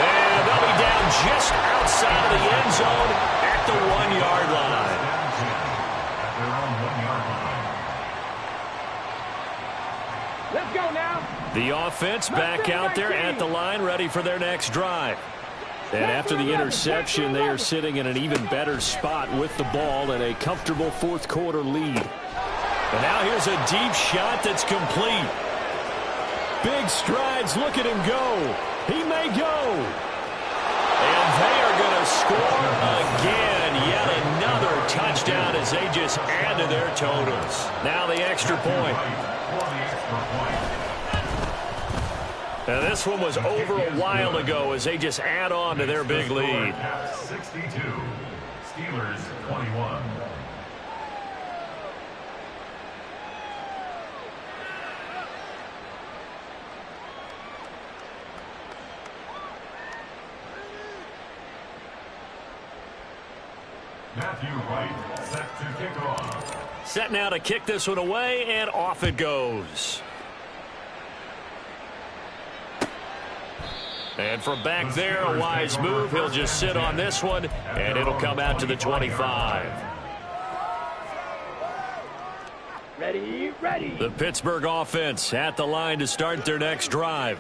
And they'll be down just outside of the end zone at the 1-yard line. Let's go now. The offense back out there at the line, ready for their next drive. And after the interception, they are sitting in an even better spot with the ball and a comfortable 4th quarter lead. And now here's a deep shot that's complete. Big strides. Look at him go. He may go. And they are going to score again. Yet another touchdown as they just add to their totals. Now the extra point. Now this one was over a while ago as they just add on to their big lead. 62, Steelers 21. Matthew Wright set to kick off. Set now to kick this one away, and off it goes. And from back there, a wise move. He'll just sit on this one, and it'll come out to the 25. Ready. The Pittsburgh offense at the line to start their next drive.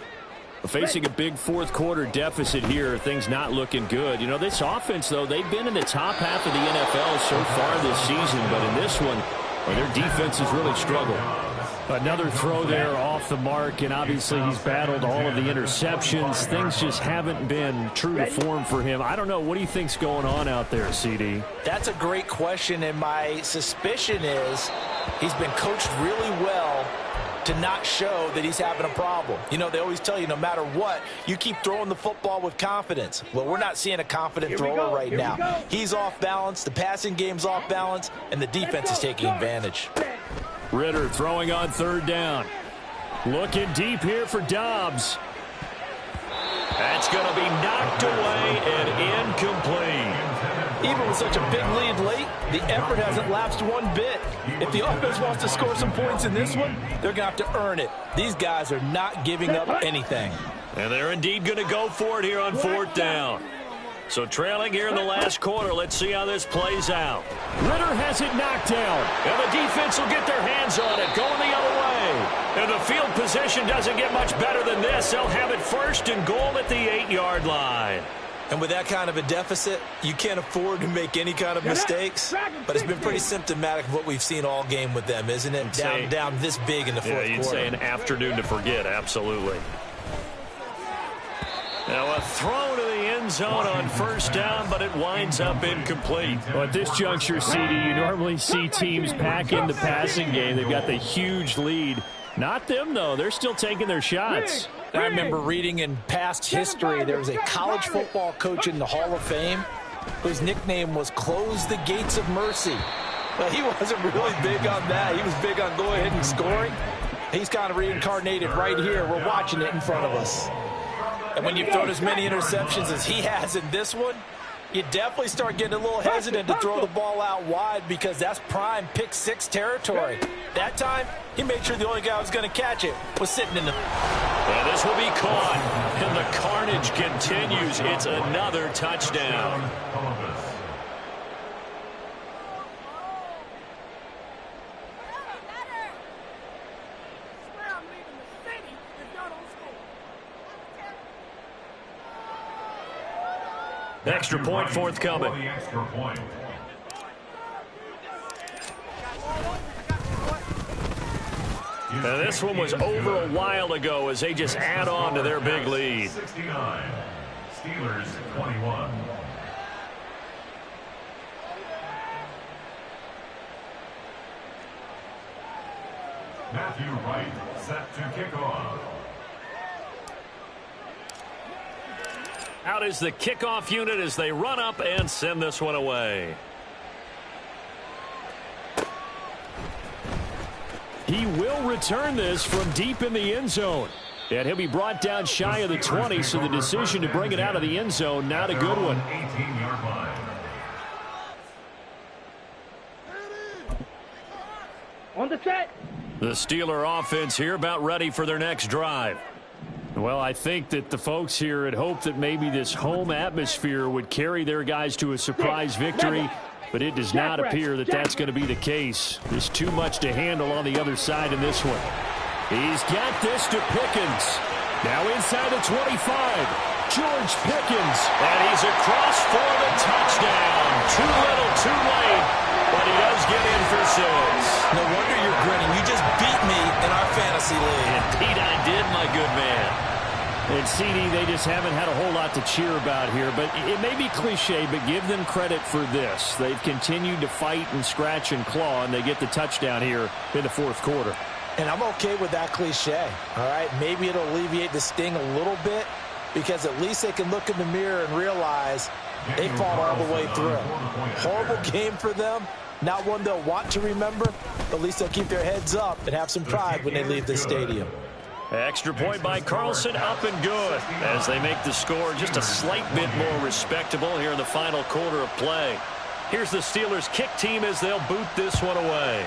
Facing a big 4th quarter deficit here, things not looking good. You know, this offense, though, they've been in the top half of the NFL so far this season, but in this one, well, their defense has really struggled. Another throw there off the mark, and obviously he's battled all of the interceptions. Things just haven't been true to form for him. I don't know. What do you think's going on out there, CD? That's a great question, and my suspicion is he's been coached really well to not show that he's having a problem. You know, they always tell you no matter what, you keep throwing the football with confidence. Well, we're not seeing a confident thrower right now. He's off balance, the passing game's off balance, and the defense is taking advantage. Ritter throwing on 3rd down. Looking deep here for Dobbs. That's going to be knocked away and incomplete. even with such a big lead late, the effort hasn't lapsed one bit. If the offense wants to score some points in this one, they're going to have to earn it. These guys are not giving up anything. And they're indeed going to go for it here on 4th down. So trailing here in the last quarter, let's see how this plays out. Ritter has it knocked down. And the defense will get their hands on it, going the other way. And the field position doesn't get much better than this. They'll have it 1st and goal at the 8-yard line. And with that kind of a deficit, you can't afford to make any kind of mistakes. But it's been pretty symptomatic of what we've seen all game with them, isn't it? Down this big in the fourth quarter. Yeah, you'd say an afternoon to forget, absolutely. Now a throw to the end zone on 1st down, but it winds up incomplete. Well, at this juncture, CD, you normally see teams pack in the passing game. They've got the huge lead. Not them, though. They're still taking their shots. I remember reading in past history, there was a college football coach in the Hall of Fame whose nickname was Close the Gates of Mercy. But he wasn't really big on that. He was big on go ahead and scoring. He's kind of reincarnated right here. We're watching it in front of us. And when you've thrown as many interceptions as he has in this one, you definitely start getting a little hesitant to throw the ball out wide because that's prime pick 6 territory. That time, he made sure the only guy who was going to catch it was sitting in the... And this will be caught. And the carnage continues. It's another touchdown. Extra point forthcoming. Now this one was over a while ago as they just add on to their big lead. 69. Steelers 21. Matthew Wright set to kick off. Out is the kickoff unit as they run up and send this one away. He will return this from deep in the end zone. And he'll be brought down shy of the 20, so the decision to bring it out of the end zone, not a good one. 18-yard line. On the set. The Steeler offense here about ready for their next drive. Well, I think that the folks here had hoped that maybe this home atmosphere would carry their guys to a surprise victory, but it does not appear that that's going to be the case. There's too much to handle on the other side in this one. He's got this to Pickens. Now inside the 25. George Pickens. And he's across for the touchdown. Too little, too late, but he does get in for 6. No wonder you're grinning. You just beat me in our fantasy league. Indeed I did, my good man. And CD, they just haven't had a whole lot to cheer about here, but it may be cliche, but give them credit for this. They've continued to fight and scratch and claw, and they get the touchdown here in the fourth quarter. And I'm okay with that cliche, all right? Maybe it'll alleviate the sting a little bit because at least they can look in the mirror and realize they fought all the way through. Horrible game for them. Not one they'll want to remember, but at least they'll keep their heads up and have some pride when they leave the stadium. Extra point by Carlson, up and good as they make the score just a slight bit more respectable here in the final quarter of play. Here's the Steelers kick team as they'll boot this one away.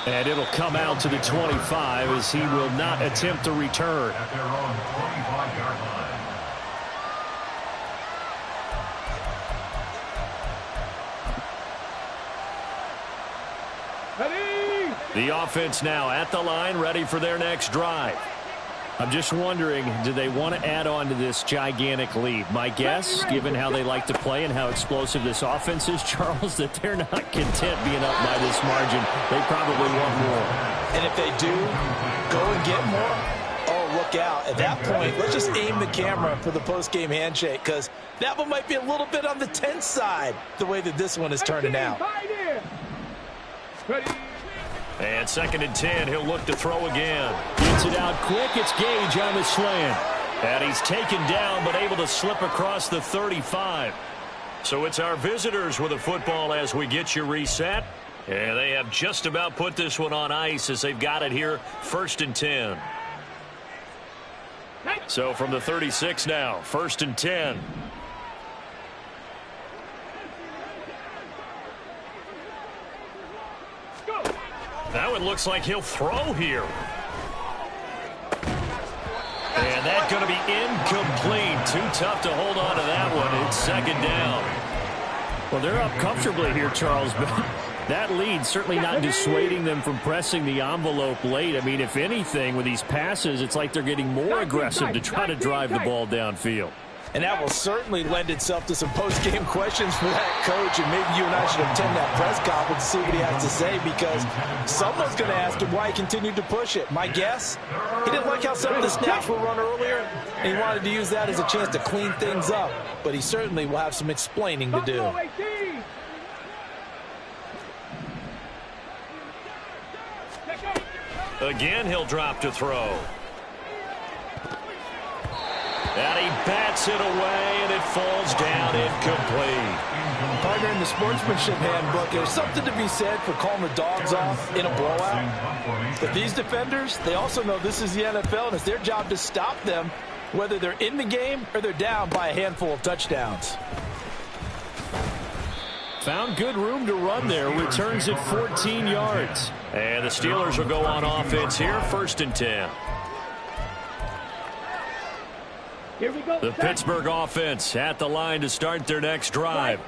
And it'll come out to the 25 as he will not attempt to return. At their own 25-yard line. The offense now at the line, ready for their next drive. I'm just wondering, do they want to add on to this gigantic lead? My guess, given how they like to play and how explosive this offense is, Charles, that they're not content being up by this margin. They probably want more. And if they do, go and get more. Oh, look out. At that point, let's just aim the camera for the post-game handshake because that one might be a little bit on the tense side, the way that this one is turning out. And 2nd and 10, he'll look to throw again. Gets it out quick. It's Gage on the slant. And he's taken down but able to slip across the 35. So it's our visitors with the football as we get you reset. And they have just about put this one on ice as they've got it here, 1st and 10. So from the 36 now, 1st and 10. Now it looks like he'll throw here. And that's going to be incomplete. Too tough to hold on to that one. It's 2nd down. Well, they're up comfortably here, Charles, but that lead certainly not dissuading them from pressing the envelope late. I mean, if anything, with these passes, it's like they're getting more aggressive to try to drive the ball downfield. And that will certainly lend itself to some post-game questions for that coach, and maybe you and I should attend that press conference to see what he has to say, because someone's going to ask him why he continued to push it. My guess, he didn't like how some of the snaps were run earlier, and he wanted to use that as a chance to clean things up, but he certainly will have some explaining to do. Again, he'll drop to throw. And he bats it away, and it falls down incomplete. Partner, in the sportsmanship handbook, there's something to be said for calling the dogs off in a blowout. But these defenders, they also know this is the NFL, and it's their job to stop them, whether they're in the game or they're down by a handful of touchdowns. Found good room to run there. Returns at 14 yards. And the Steelers will go on offense here, 1st and 10. Here we go. The Pittsburgh offense at the line to start their next drive.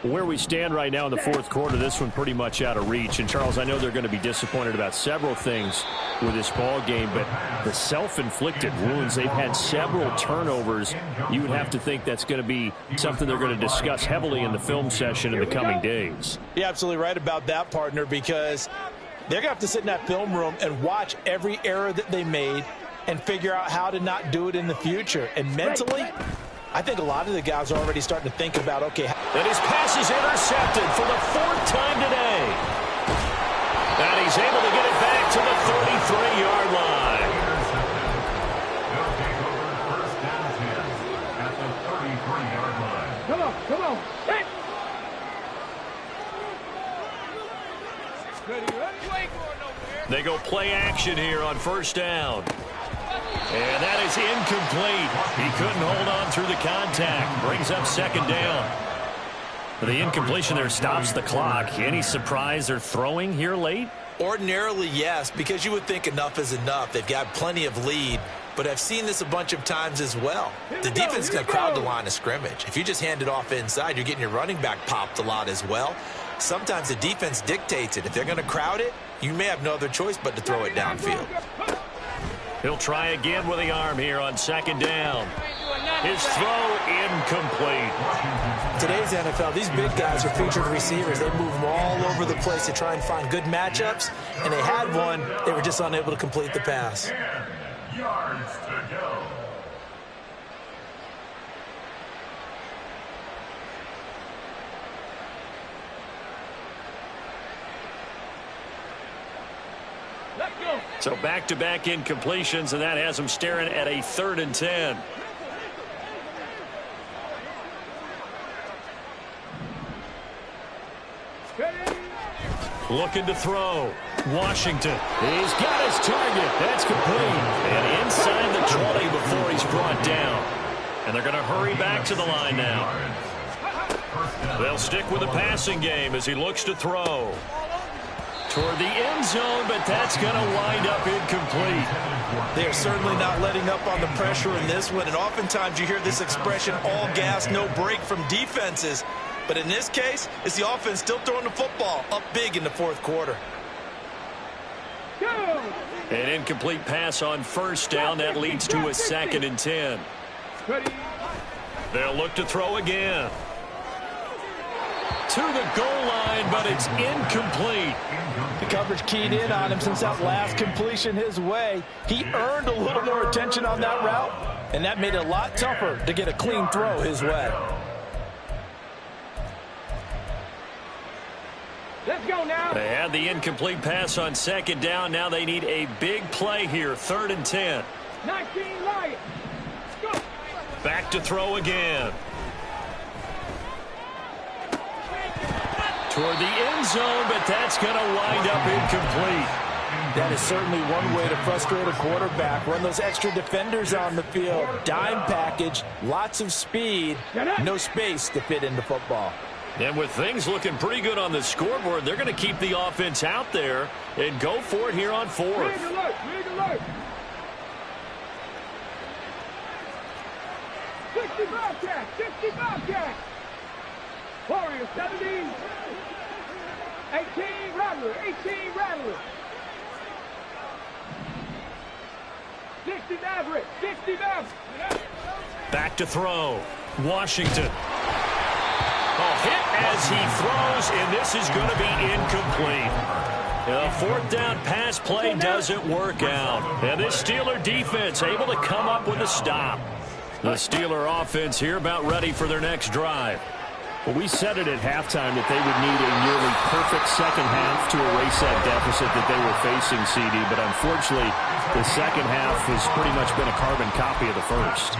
Where we stand right now in the 4th quarter, this one pretty much out of reach. And, Charles, I know they're going to be disappointed about several things with this ball game, but the self-inflicted wounds, they've had several turnovers. You would have to think that's going to be something they're going to discuss heavily in the film session in the coming days. You're absolutely right about that, partner, because they're going to have to sit in that film room and watch every error that they made and figure out how to not do it in the future. And mentally, I think a lot of the guys are already starting to think about, okay. And his pass is intercepted for the 4th time today. And he's able to get it back to the 33-yard line. They'll take over 1st and 10 at the 33-yard line. Come on. Hey. They go play action here on 1st down. And that is incomplete. He couldn't hold on through the contact. Brings up 2nd down. The incompletion there stops the clock. Any surprise they're throwing here late? Ordinarily, yes, because you would think enough is enough. They've got plenty of lead, but I've seen this a bunch of times as well. The defense is going to crowd the line of scrimmage. If you just hand it off inside, you're getting your running back popped a lot as well. Sometimes the defense dictates it. If they're going to crowd it, you may have no other choice but to throw it downfield. He'll try again with the arm here on 2nd down. His throw incomplete. Today's NFL, these big guys are featured receivers. They move them all over the place to try and find good matchups, and they had one. They were just unable to complete the pass. 10 yards to go. So back-to-back incompletions, and that has them staring at a 3rd and 10. Looking to throw. Washington. He's got his target. That's complete. And inside the 20 before he's brought down. And they're going to hurry back to the line now. They'll stick with the passing game as he looks to throw. Toward the end zone, but that's going to wind up incomplete. They're certainly not letting up on the pressure in this one, and oftentimes you hear this expression, all gas, no break from defenses. But in this case, it's the offense still throwing the football up big in the 4th quarter. An incomplete pass on 1st down. That leads to a 2nd and 10. They'll look to throw again. To the goal line, but it's incomplete. The coverage keyed in on him since that last completion his way. He earned a little more attention on that route, and that made it a lot tougher to get a clean throw his way. Let's go now. They had the incomplete pass on 2nd down. Now they need a big play here, 3rd and 10. 19 Lions. Go. Back to throw again. Toward the end zone, but that's going to wind up incomplete. That is certainly one way to frustrate a quarterback. Run those extra defenders on the field. Dime package, lots of speed, no space to fit into football. And with things looking pretty good on the scoreboard, they're going to keep the offense out there and go for it here on fourth. Rig alert, rig alert. 65 catch, 65 catch. Warriors 70. 18 Rattler, 18 Rattler. 60 Maverick, 60 Maverick. Back to throw. Washington. Hit as he throws, and this is going to be incomplete. The fourth down pass play doesn't work out. And this Steeler defense able to come up with a stop. The Steeler offense here about ready for their next drive. Well, we said it at halftime that they would need a nearly perfect second half to erase that deficit that they were facing, CD. But unfortunately, the second half has pretty much been a carbon copy of the first.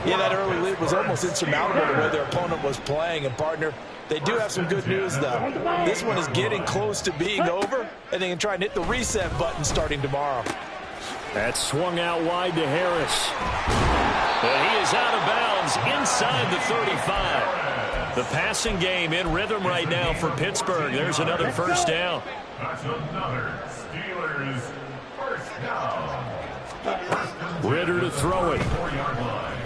Yeah, that early lead was almost insurmountable the way their opponent was playing. And, partner, they do have some good news, though. This one is getting close to being over, and they can try and hit the reset button starting tomorrow. That swung out wide to Harris. And he is out of bounds inside the 35. The passing game in rhythm right now for Pittsburgh. There's another first down. That's another Steelers first down. Ritter to throw it. 4-yard line.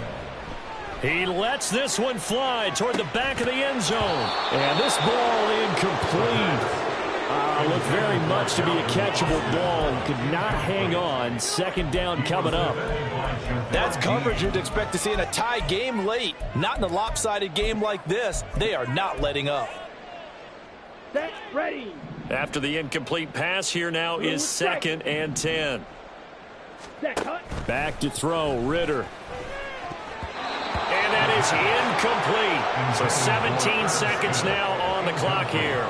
He lets this one fly toward the back of the end zone. And this ball incomplete. Looked very much to be a catchable ball. Could not hang on. Second down coming up. That's coverage you'd expect to see in a tie game late. Not in a lopsided game like this. They are not letting up. Set, ready. After the incomplete pass, here now is 2nd and 10. Set, cut. Back to throw, Ritter. And that is incomplete. So 17 seconds now on the clock here.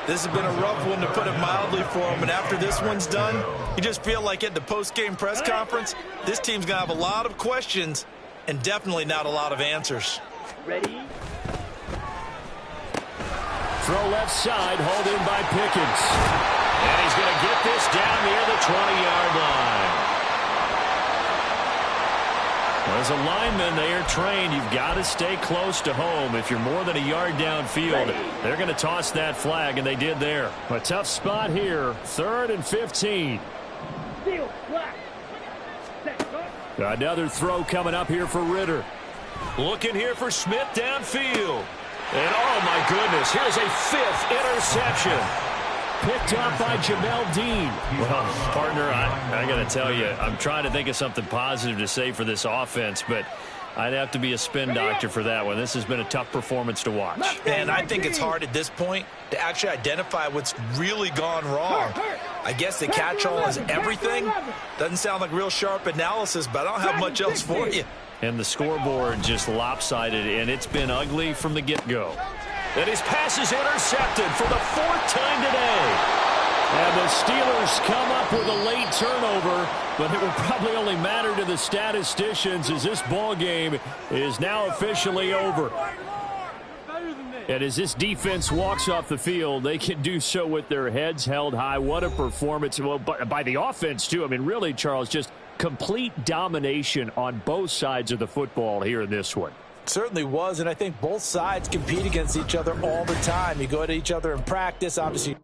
This has been a rough one, to put it mildly, for him. And after this one's done, you just feel like at the post-game press conference, this team's going to have a lot of questions and definitely not a lot of answers. Ready. Throw left side, hauled in by Pickens. And he's going to get this down near the 20-yard line. As a lineman, they are trained. You've got to stay close to home. If you're more than a yard downfield, they're going to toss that flag, and they did there. A tough spot here. 3rd and 15. Steal, black. Set, cut. Another throw coming up here for Ritter. Looking here for Smith downfield. And, oh, my goodness, here's a 5th interception. Picked up by Jamel Dean. Well, partner, I got to tell you, I'm trying to think of something positive to say for this offense, but I'd have to be a spin doctor for that one. This has been a tough performance to watch. And I think it's hard at this point to actually identify what's really gone wrong. I guess the catch-all is everything. Doesn't sound like real sharp analysis, but I don't have much else for you. And the scoreboard just lopsided, and it's been ugly from the get-go. And his pass is intercepted for the 4th time today. And the Steelers come up with a late turnover, but it will probably only matter to the statisticians as this ball game is now officially over. And as this defense walks off the field, they can do so with their heads held high. What a performance. Well, by the offense, too. I mean, really, Charles, just complete domination on both sides of the football here in this one. Certainly was, and I think both sides compete against each other all the time. You go at each other in practice, obviously.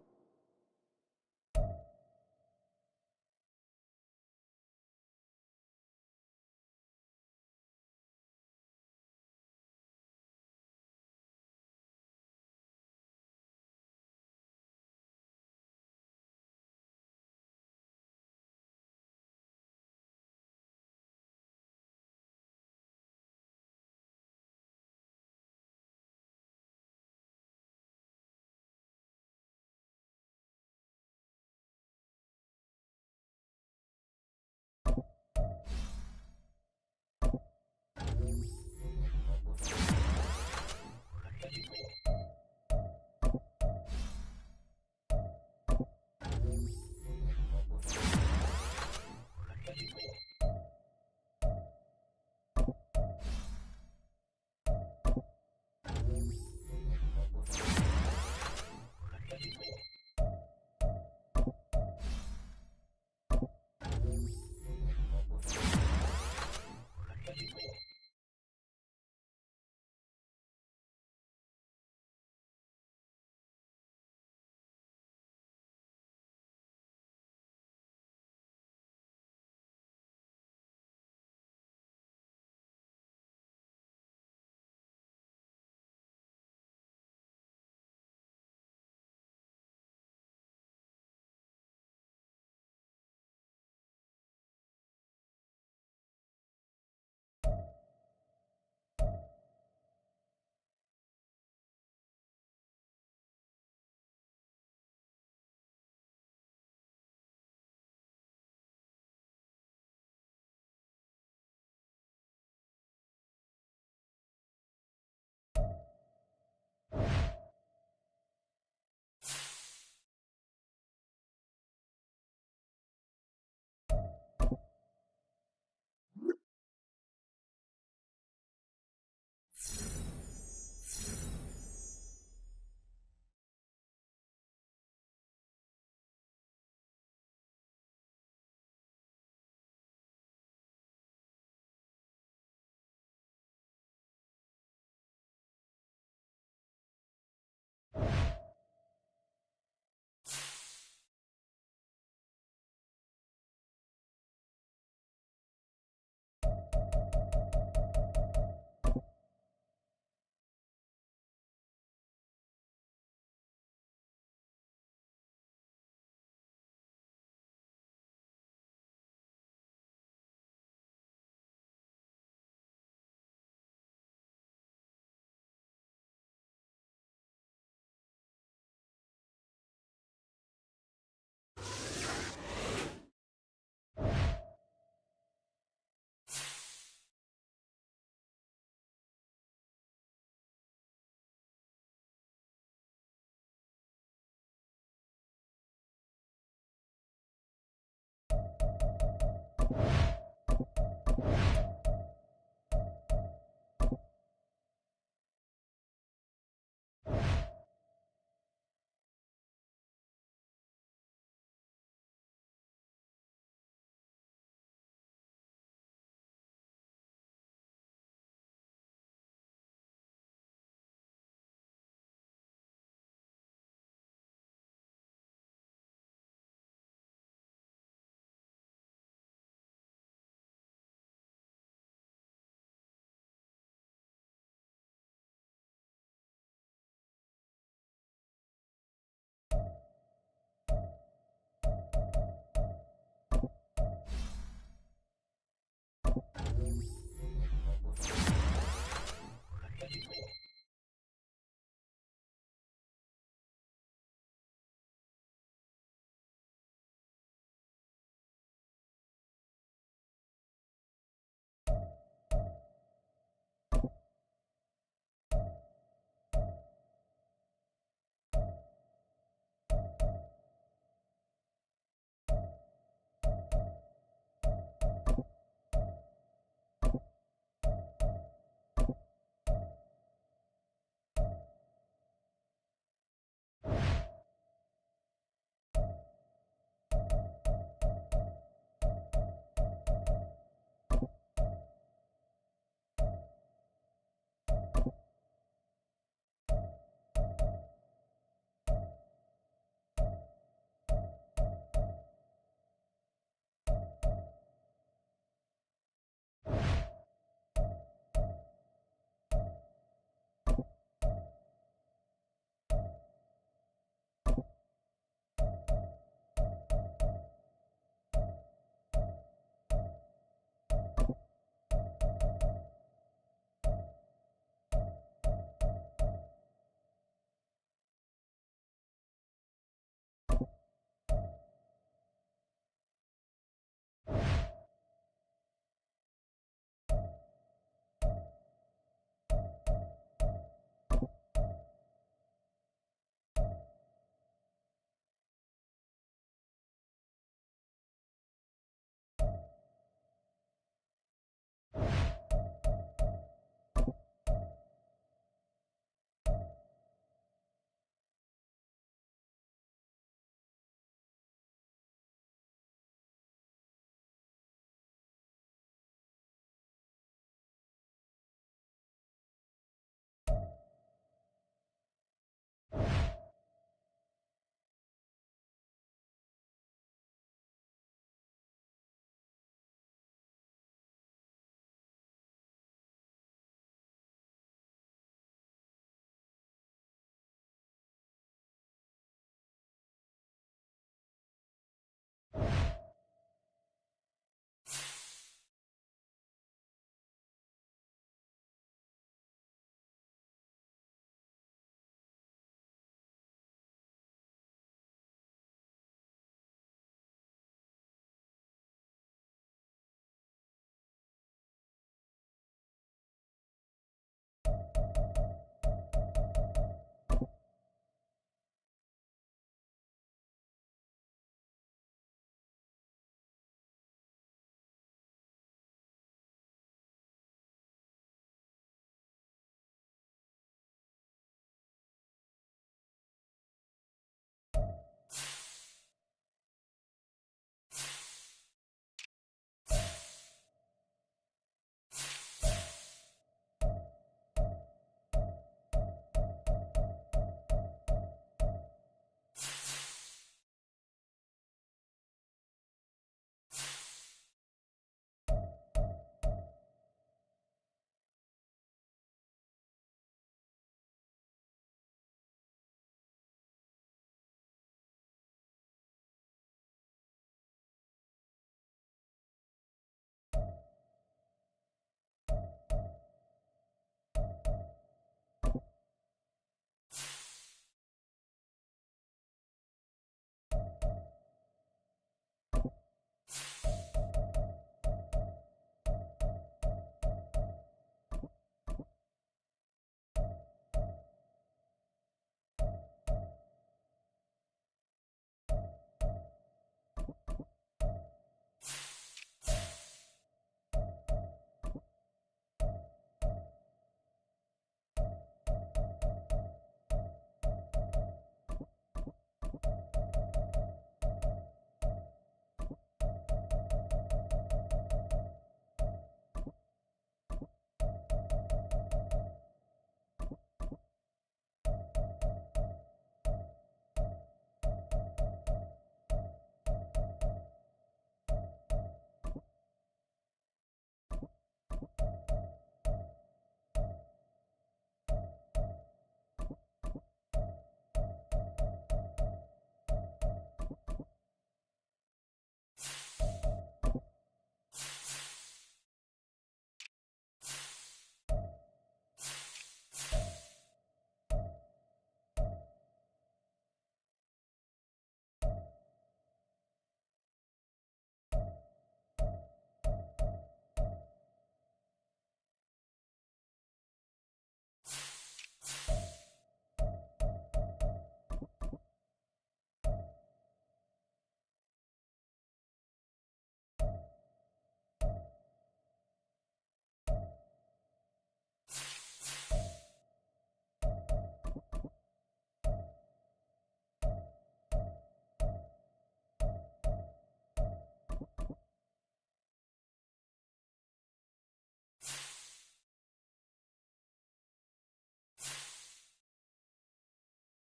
ball.